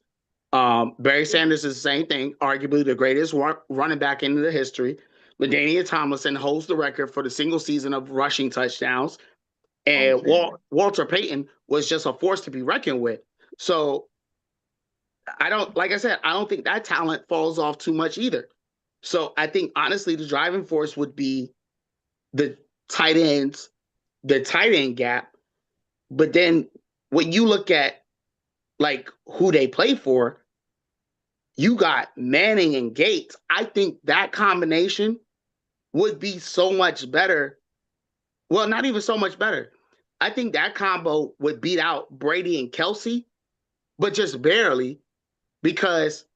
Barry Sanders is the same thing, arguably the greatest running back in the history. LaDainian Tomlinson holds the record for the single season of rushing touchdowns. And Walter Payton was just a force to be reckoned with. So like I said, I don't think that talent falls off too much either. So I think honestly the driving force would be the tight end gap. But then when you look at like who they play for, you got Manning and Gates. I think that combination would be so much better. Well, not even so much better. I think that combo would beat out Brady and Kelsey, but just barely, because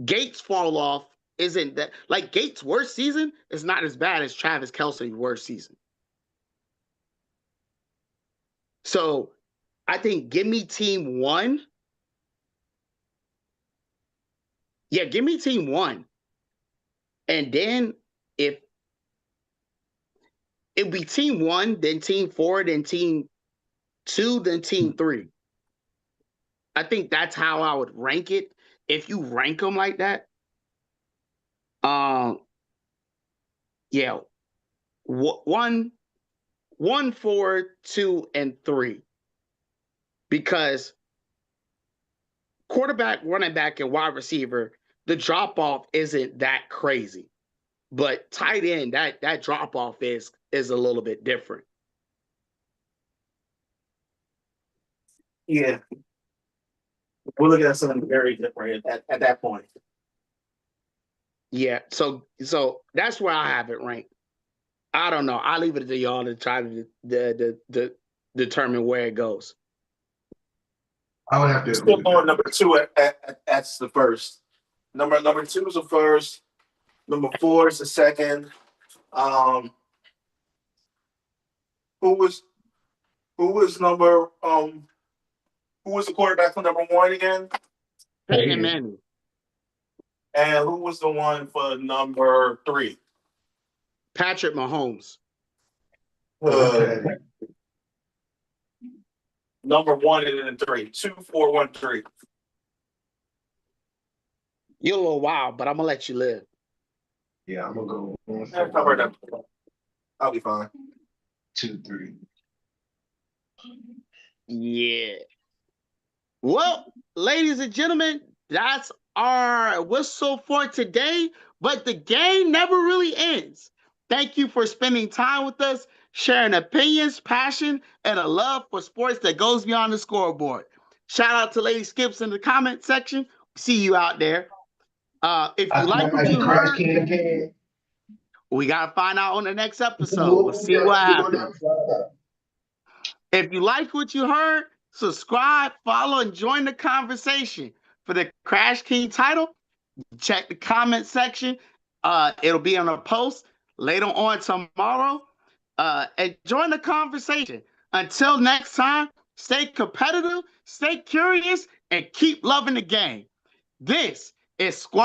Gates' fall off isn't that, like, Gates' worst season is not as bad as Travis Kelce's worst season. So I think give me team one. Yeah, give me team one. And then if it'd be team one, then team four, then team two, then team three. I think that's how I would rank it if you rank them like that. Yeah, 1, 4, 2, and 3, because quarterback, running back, and wide receiver, the drop off isn't that crazy, but tight end, that drop off is a little bit different. Yeah, we're looking at something very different at that point. Yeah, so that's where I have it ranked. I don't know. I'll leave it to y'all to try to determine where it goes. I would have to still going number 2 that's the first. Number 2 is the first. Number 4 is the second. Who was the quarterback for number 1 again? Peyton Manning. And who was the one for number 3? Patrick Mahomes. Number 1 and then 3. 2, 4, 1, 3. You're a little wild, but I'm gonna let you live. Yeah, I'm gonna go Cover 1 that. I'll be fine. 2 3. Yeah. Well, ladies and gentlemen, that's our whistle for today. But the game never really ends. Thank you for spending time with us, sharing opinions, passion, and a love for sports that goes beyond the scoreboard. Shout out to Lady Skips in the comment section. See you out there. If I you think I like what might be you Crash heard, King again. we got to find out on the next episode. We'll We'll see what go down. happens. If you liked what you heard, subscribe, follow, and join the conversation. For the Crash King title, check the comment section. It'll be on a post later on tomorrow. And join the conversation. Until next time, stay competitive, stay curious, and keep loving the game. This is Squad